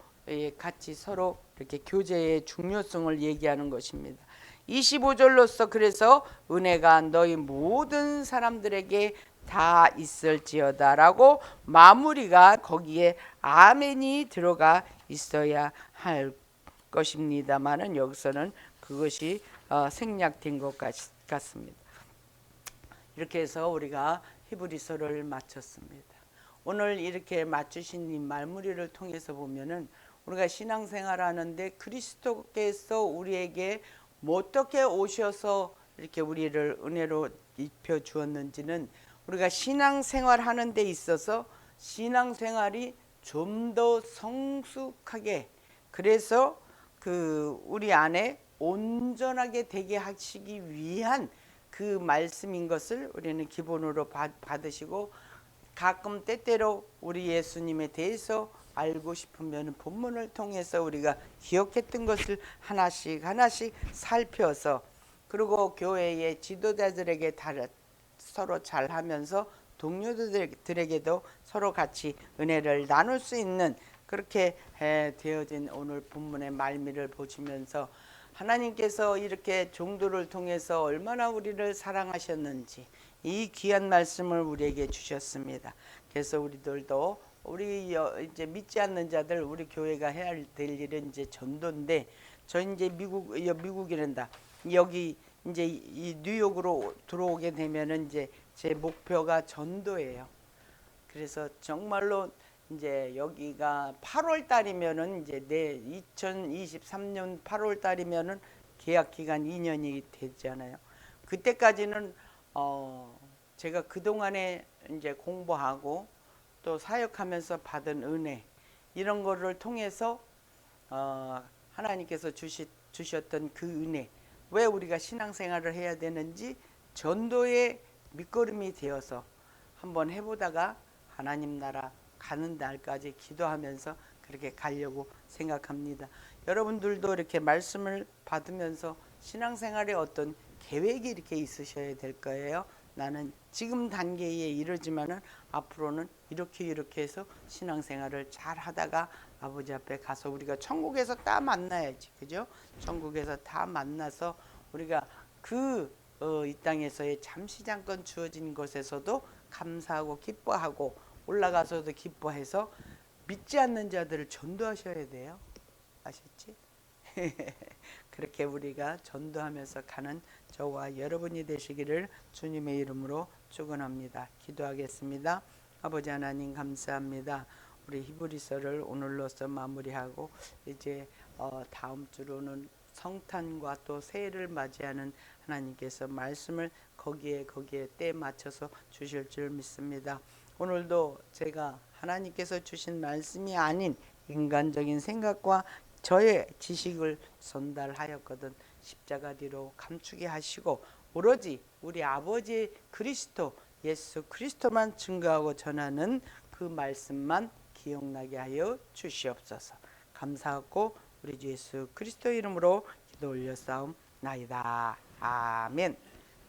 같이 서로 이렇게 교제의 중요성을 얘기하는 것입니다. 25절로서 그래서 은혜가 너희 모든 사람들에게 다 있을지어다라고 마무리가 거기에 아멘이 들어가 있어야 할 것입니다만은 여기서는 그것이 생략된 것 같습니다. 이렇게 해서 우리가 히브리서를 마쳤습니다. 오늘 이렇게 맞추신 이 말무리를 통해서 보면은 우리가 신앙생활하는데 그리스도께서 우리에게 어떻게 오셔서 이렇게 우리를 은혜로 입혀 주었는지는 우리가 신앙생활하는 데 있어서 신앙생활이 좀 더 성숙하게, 그래서 그 우리 안에 온전하게 되게 하시기 위한 그 말씀인 것을 우리는 기본으로 받으시고, 가끔 때때로 우리 예수님에 대해서 알고 싶으면 본문을 통해서 우리가 기억했던 것을 하나씩 살펴서, 그리고 교회의 지도자들에게 서로 잘하면서 동료들에게도 서로 같이 은혜를 나눌 수 있는 그렇게 되어진 오늘 본문의 말미를 보시면서 하나님께서 이렇게 종도를 통해서 얼마나 우리를 사랑하셨는지 이 귀한 말씀을 우리에게 주셨습니다. 그래서 우리들도 우리 이제 믿지 않는 자들, 우리 교회가 해야 될 일은 이제 전도인데, 저 이제 미국이란다. 여기 이제 이 뉴욕으로 들어오게 되면은 이제 제 목표가 전도예요. 그래서 정말로 이제 여기가 8월 달이면은 이제 2023년 8월 달이면은 계약 기간 2년이 되잖아요. 그때까지는 제가 그동안에 이제 공부하고 또 사역하면서 받은 은혜, 이런 거를 통해서 하나님께서 주셨던 그 은혜, 왜 우리가 신앙생활을 해야 되는지 전도의 밑거름이 되어서 한번 해보다가 하나님 나라 가는 날까지 기도하면서 그렇게 가려고 생각합니다. 여러분들도 이렇게 말씀을 받으면서 신앙생활에 어떤 계획이 이렇게 있으셔야 될 거예요. 나는 지금 단계에 이르지만은 앞으로는 이렇게 해서 신앙생활을 잘 하다가 아버지 앞에 가서 우리가 천국에서 다 만나야지, 그죠? 천국에서 다 만나서 우리가 이 땅에서의 잠시 잠깐 주어진 것에서도 감사하고 기뻐하고 올라가서도 기뻐해서 믿지 않는 자들을 전도하셔야 돼요. 아셨지? 그렇게 우리가 전도하면서 가는 저와 여러분이 되시기를 주님의 이름으로 축원합니다. 기도하겠습니다. 아버지 하나님 감사합니다. 우리 히브리서를 오늘로써 마무리하고 이제 다음 주로는 성탄과 또 새해를 맞이하는 하나님께서 말씀을 거기에 때 맞춰서 주실 줄 믿습니다. 오늘도 제가 하나님께서 주신 말씀이 아닌 인간적인 생각과 저의 지식을 전달하였거든 십자가 뒤로 감추게 하시고 오로지 우리 아버지 그리스도 예수 그리스도만 증거하고 전하는 그 말씀만 기억나게 하여 주시옵소서. 감사하고 우리 주 예수 그리스도 이름으로 기도 올려싸움나이다. 아멘.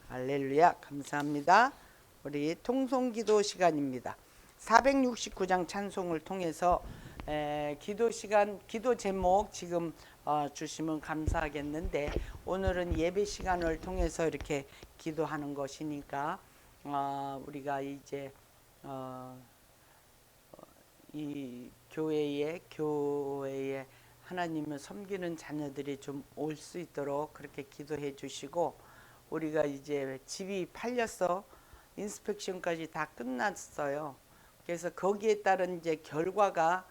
할렐루야. 감사합니다. 우리 통성기도 시간입니다. 469장 찬송을 통해서 기도 시간, 기도 제목 지금 주시면 감사하겠는데, 오늘은 예배 시간을 통해서 이렇게 기도하는 것이니까 우리가 이제 이 교회에 하나님을 섬기는 자녀들이 좀 올 수 있도록 그렇게 기도해 주시고, 우리가 이제 집이 팔려서 인스펙션까지 다 끝났어요. 그래서 거기에 따른 이제 결과가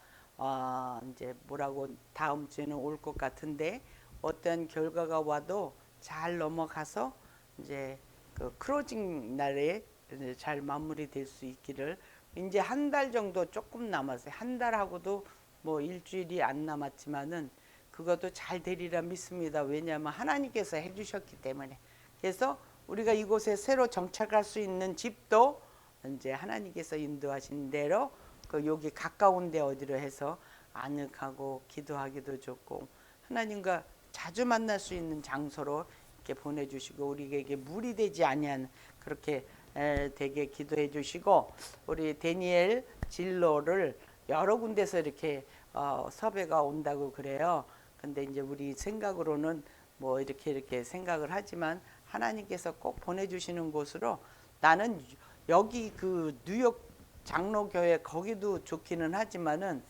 이제 뭐라고 다음 주에는 올 것 같은데, 어떤 결과가 와도 잘 넘어가서 이제 그 클로징 날에 잘 마무리될 수 있기를. 이제 한 달 정도 조금 남았어요. 한 달하고도 뭐 일주일이 안 남았지만은 그것도 잘 되리라 믿습니다. 왜냐하면 하나님께서 해주셨기 때문에. 그래서 우리가 이곳에 새로 정착할 수 있는 집도 이제 하나님께서 인도하신 대로 그 여기 가까운 데 어디로 해서 아늑하고 기도하기도 좋고 하나님과 자주 만날 수 있는 장소로 이렇게 보내주시고, 우리에게 무리 되지 아니한 그렇게 되게 기도해 주시고, 우리 데니엘 진로를 여러 군데서 이렇게 섭외가 온다고 그래요. 근데 이제 우리 생각으로는 뭐 이렇게 생각을 하지만 하나님께서 꼭 보내주시는 곳으로, 나는 여기 그 뉴욕 장로교회 거기도 좋기는 하지만은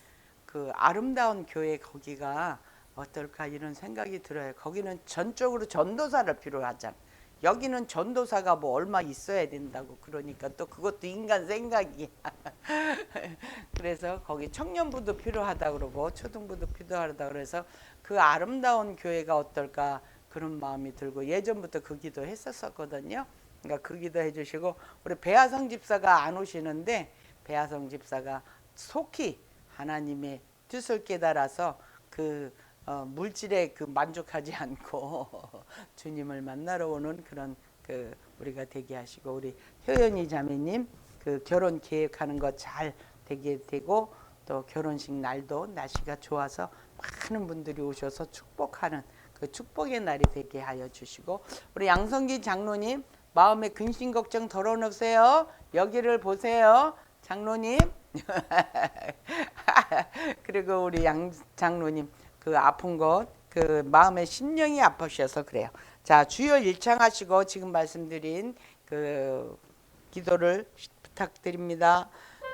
그 아름다운 교회 거기가 어떨까 이런 생각이 들어요. 거기는 전적으로 전도사를 필요하잖아. 여기는 전도사가 뭐 얼마 있어야 된다고 그러니까 또 그것도 인간 생각이야. 그래서 거기 청년부도 필요하다 그러고 초등부도 필요하다 그래서 그 아름다운 교회가 어떨까 그런 마음이 들고, 예전부터 그 기도 했었거든요. 그러니까 그 기도 해주시고, 우리 배하성 집사가 안 오시는데 배하성 집사가 속히 하나님의 뜻을 깨달아서 그 물질에 그 만족하지 않고 주님을 만나러 오는 그런 그 우리가 되게 하시고, 우리 효연이 자매님 그 결혼 계획하는 거 잘 되게 되고, 또 결혼식 날도 날씨가 좋아서 많은 분들이 오셔서 축복하는 그 축복의 날이 되게 하여 주시고, 우리 양성기 장로님 마음에 근심 걱정 덜어놓으세요. 여기를 보세요, 장로님. 그리고 우리 양 장로님 그 아픈 것, 그 마음의 심령이 아프셔서 그래요. 자, 주여 일창하시고 지금 말씀드린 그 기도를 부탁드립니다.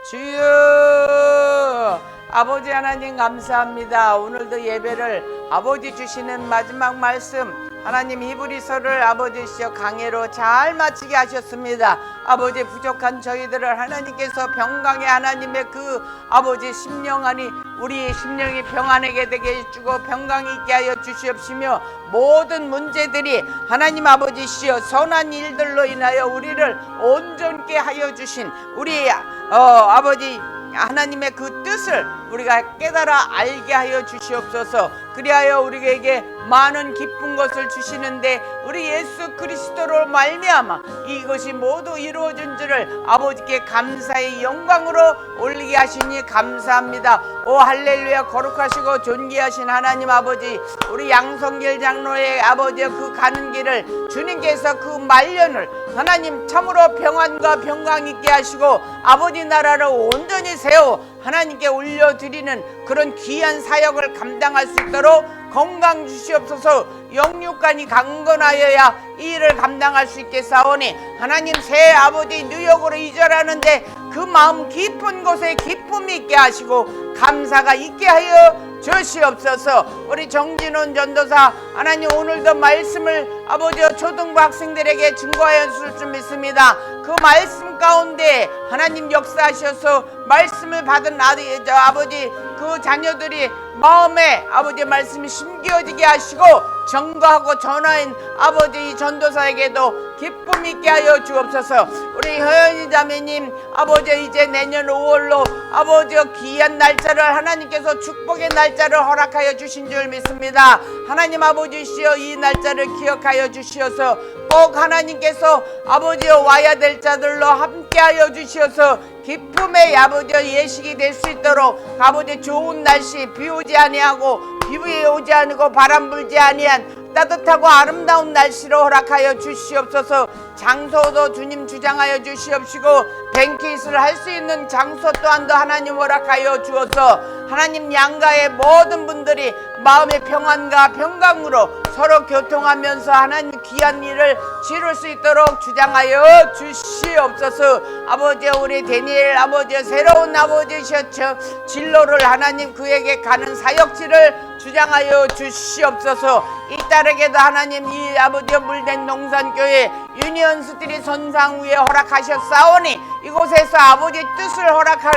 주여 아버지 하나님 감사합니다. 오늘도 예배를 아버지 주시는 마지막 말씀 하나님 히브리서를 아버지시여 강해로 잘 마치게 하셨습니다. 아버지 부족한 저희들을 하나님께서 평강의 하나님의 그 아버지 심령 안이 우리 심령이 평안하게 되게 해주고 평강 있게 하여 주시옵시며, 모든 문제들이 하나님 아버지시여 선한 일들로 인하여 우리를 온전케 하여 주신 우리 아버지 하나님의 그 뜻을 우리가 깨달아 알게 하여 주시옵소서. 그리하여 우리에게 많은 기쁜 것을 주시는데 우리 예수 그리스도로 말미암아 이것이 모두 이루어진 줄을 아버지께 감사의 영광으로 올리게 하시니 감사합니다. 오 할렐루야. 거룩하시고 존귀하신 하나님 아버지, 우리 양성길 장로의 아버지의 그 가는 길을 주님께서 그 말년을 하나님 참으로 평안과 평강 있게 하시고 아버지 나라를 온전히 세워 하나님께 올려드리는 그런 귀한 사역을 감당할 수 있도록 건강 주시옵소서. 영육간이 강건하여야 이 일을 감당할 수 있겠사오니 하나님 새 아버지 뉴욕으로 이전하는데 그 마음 깊은 곳에 기쁨이 있게 하시고 감사가 있게 하여 주시옵소서. 우리 정진훈 전도사 하나님 오늘도 말씀을 아버지 초등부 학생들에게 증거하였을 줄 믿습니다. 그 말씀 가운데 하나님 역사하셔서 말씀을 받은 아버지 그 자녀들이 마음에 아버지 말씀이 심겨지게 하시고 증거하고 전하인 아버지 전도사에게도 기쁨 있게 하여 주옵소서. 우리 효연이 자매님 아버지 이제 내년 5월로 아버지 귀한 날짜를 하나님께서 축복의 날짜를 허락하여 주신 줄 믿습니다. 하나님 아버지시여 이 날짜를 기억하여 주시어서 꼭 하나님께서 아버지 와야 될 자들로 함께하여 주시어서 기쁨의 아버지 예식이 될 수 있도록 아버지 좋은 날씨 비 오지 아니하고 비부에 오지 않고 바람 불지 아니한 따뜻하고 아름다운 날씨로 허락하여 주시옵소서. 장소도 주님 주장하여 주시옵시고 뱅킷을 할 수 있는 장소 또한도 하나님 허락하여 주어서 하나님 양가의 모든 분들이 마음의 평안과 평강으로 서로 교통하면서 하나님 귀한 일을 지를 수 있도록 주장하여 주시옵소서. 아버지 우리 데니엘 아버지 새로운 아버지셔서 진로를 하나님 그에게 가는 사역지를 주장하여 주시옵소서. 이 딸에게도 하나님 이 아버지 물된 농산교회 유니언 스트리 선상 위에 허락하셨사오니 이곳에서 아버지 뜻을 허락할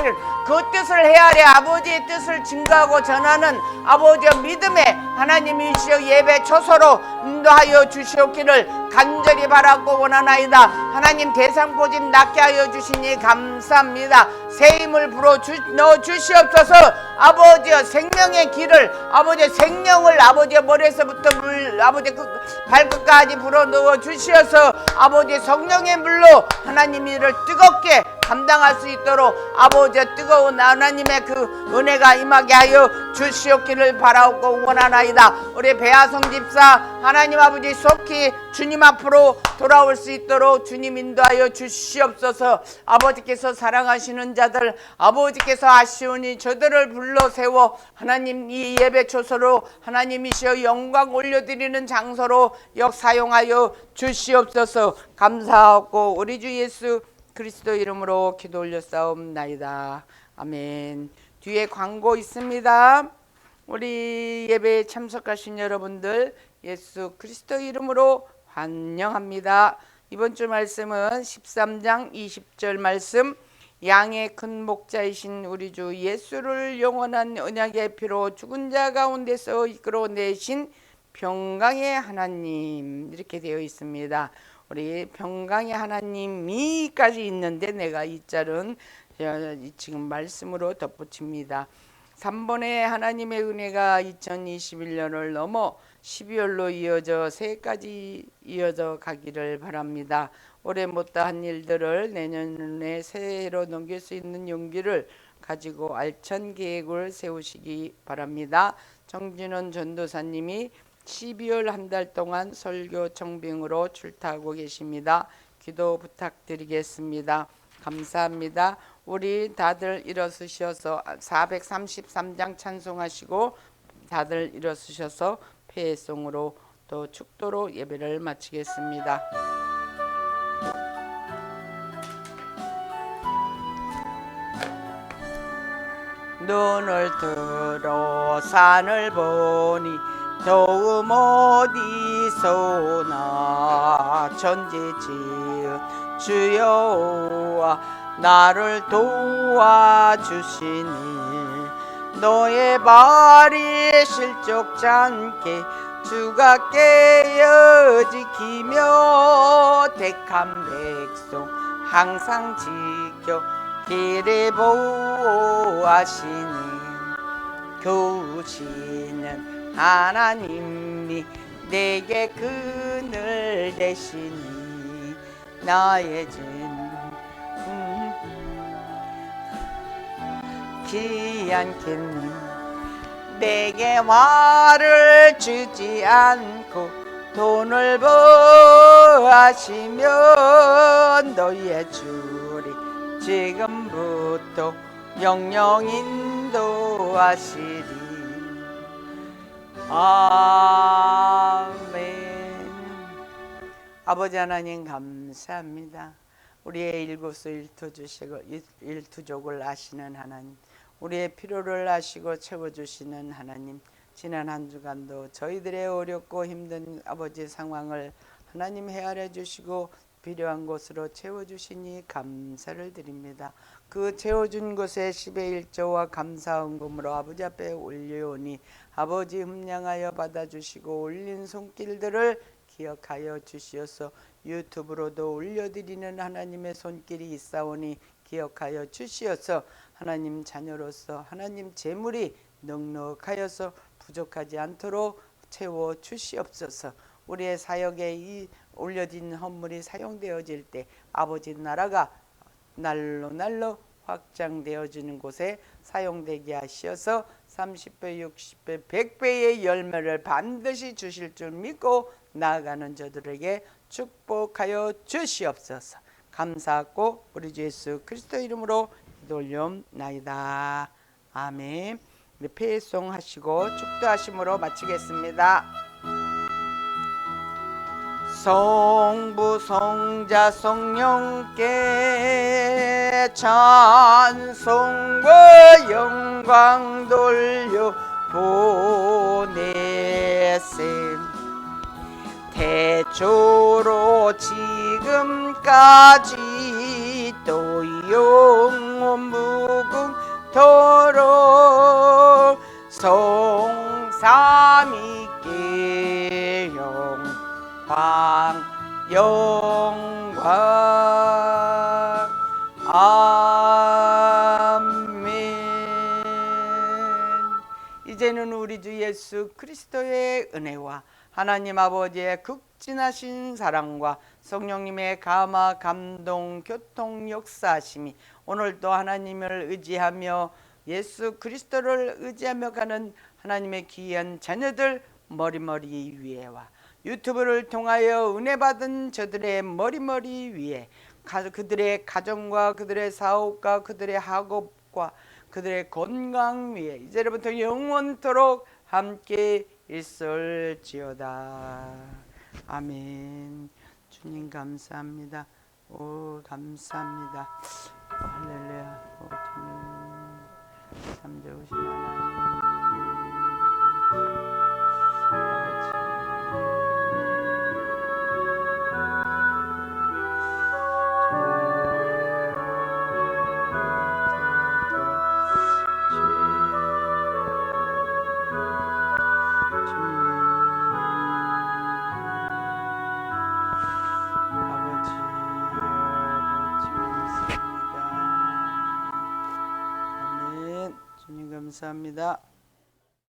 그 뜻을 헤아려 아버지의 뜻을 증거하고 전하는 아버지의 믿음의 하나님이시여 예배 초소로 인도하여 주시옵기를 간절히 바라고 원하나이다. 하나님 대상포진 낫게 하여 주시니 감사합니다. 새 힘을 불어 넣어 주시옵소서. 아버지여 생명의 길을 아버지의 생명을 아버지의 머리에서부터 아버지 발끝까지 불어 넣어 주시어서 아버지 성령의 물로 하나님 일을 뜨겁게 감당할 수 있도록 아버지의 뜨거운 하나님의 그 은혜가 임하게 하여 주시옵기를 바라고 원하나이다. 우리 배아성 집사 하나님 아버지 속히 주님 앞으로 돌아올 수 있도록 주님 인도하여 주시옵소서. 아버지께서 사랑하시는 자들 아버지께서 아시오니 저들을 불러 세워 하나님 이 예배 초소로 하나님이시여 영광 올려드리는 장소로 역사용하여 주시옵소서. 감사하고 우리 주 예수 그리스도 이름으로 기도 올렸사옵나이다. 아멘. 뒤에 광고 있습니다. 우리 예배에 참석하신 여러분들 예수 그리스도 이름으로 환영합니다. 이번 주 말씀은 13장 20절 말씀. 양의 큰 목자이신 우리 주 예수를 영원한 언약의 피로 죽은 자 가운데서 이끌어내신 평강의 하나님 이렇게 되어 있습니다. 우리 평강의 하나님이까지 있는데 내가 이 절은 지금 말씀으로 덧붙입니다. 3번의 하나님의 은혜가 2021년을 넘어 12월로 이어져 새해까지 이어져 가기를 바랍니다. 올해 못다한 일들을 내년에 새해로 넘길 수 있는 용기를 가지고 알찬 계획을 세우시기 바랍니다. 정진원 전도사님이 12월 한 달 동안 설교 청빙으로 출타하고 계십니다. 기도 부탁드리겠습니다. 감사합니다. 우리 다들 일어서셔서 433장 찬송하시고 다들 일어서셔서 폐송으로 또 축도로 예배를 마치겠습니다. 눈을 들어 산을 보니 도움 어디서나 천지지은 주여와 나를 도와주시니 너의 발이 실족지 않게 주가 깨어 지키며 택한 백성 항상 지켜 길에 보호하시니 교우시는 하나님이 내게 그늘 되시니 나의 죄는 귀찮겠니 내게 화를 주지 않고 돈을 버하시면 너희의 주리 지금부터 영영 인도하시리. 아멘. 아버지 하나님 감사합니다. 우리의 일거수 일투족을 아시는 하나님, 우리의 필요를 아시고 채워주시는 하나님, 지난 한 주간도 저희들의 어렵고 힘든 아버지 상황을 하나님 헤아려 주시고 필요한 곳으로 채워주시니 감사를 드립니다. 그 채워준 곳에 10의 1조와 감사헌금으로 아버지 앞에 올려오니 아버지 흠량하여 받아주시고 올린 손길들을 기억하여 주시어서 유튜브로도 올려드리는 하나님의 손길이 있사오니 기억하여 주시어서 하나님 자녀로서 하나님 재물이 넉넉하여서 부족하지 않도록 채워 주시옵소서. 우리의 사역에 이 올려진 헌물이 사용되어질 때 아버지 나라가 날로 확장되어지는 곳에 사용되게 하셔서 30배, 60배, 100배의 열매를 반드시 주실 줄 믿고 나아가는 저들에게 축복하여 주시옵소서. 감사하고 우리 주 예수 그리스도 이름으로 기도 올려옵나이다. 아멘. 폐송 하시고 축도하심으로 마치겠습니다. 성부 성자 성령께 찬송과 영광 돌려 보내셈. 태초로 지금까지 또 영원 무궁토록 성삼위께 영광 아멘. 이제는 우리 주 예수 그리스도의 은혜와 하나님 아버지의 극진하신 사랑과 성령님의 감화 감동 교통 역사하심이 오늘도 하나님을 의지하며 예수 그리스도를 의지하며 가는 하나님의 귀한 자녀들 머리머리 위에와 유튜브를 통하여 은혜 받은 저들의 머리머리 위에 그들의 가정과 그들의 사업과 그들의 학업과 그들의 건강 위에 이제부터 영원토록 함께 있을지어다. 아멘. 주님 감사합니다. 오 감사합니다. 할렐루야. 오 주님 참 좋으신 하나님 감사합니다.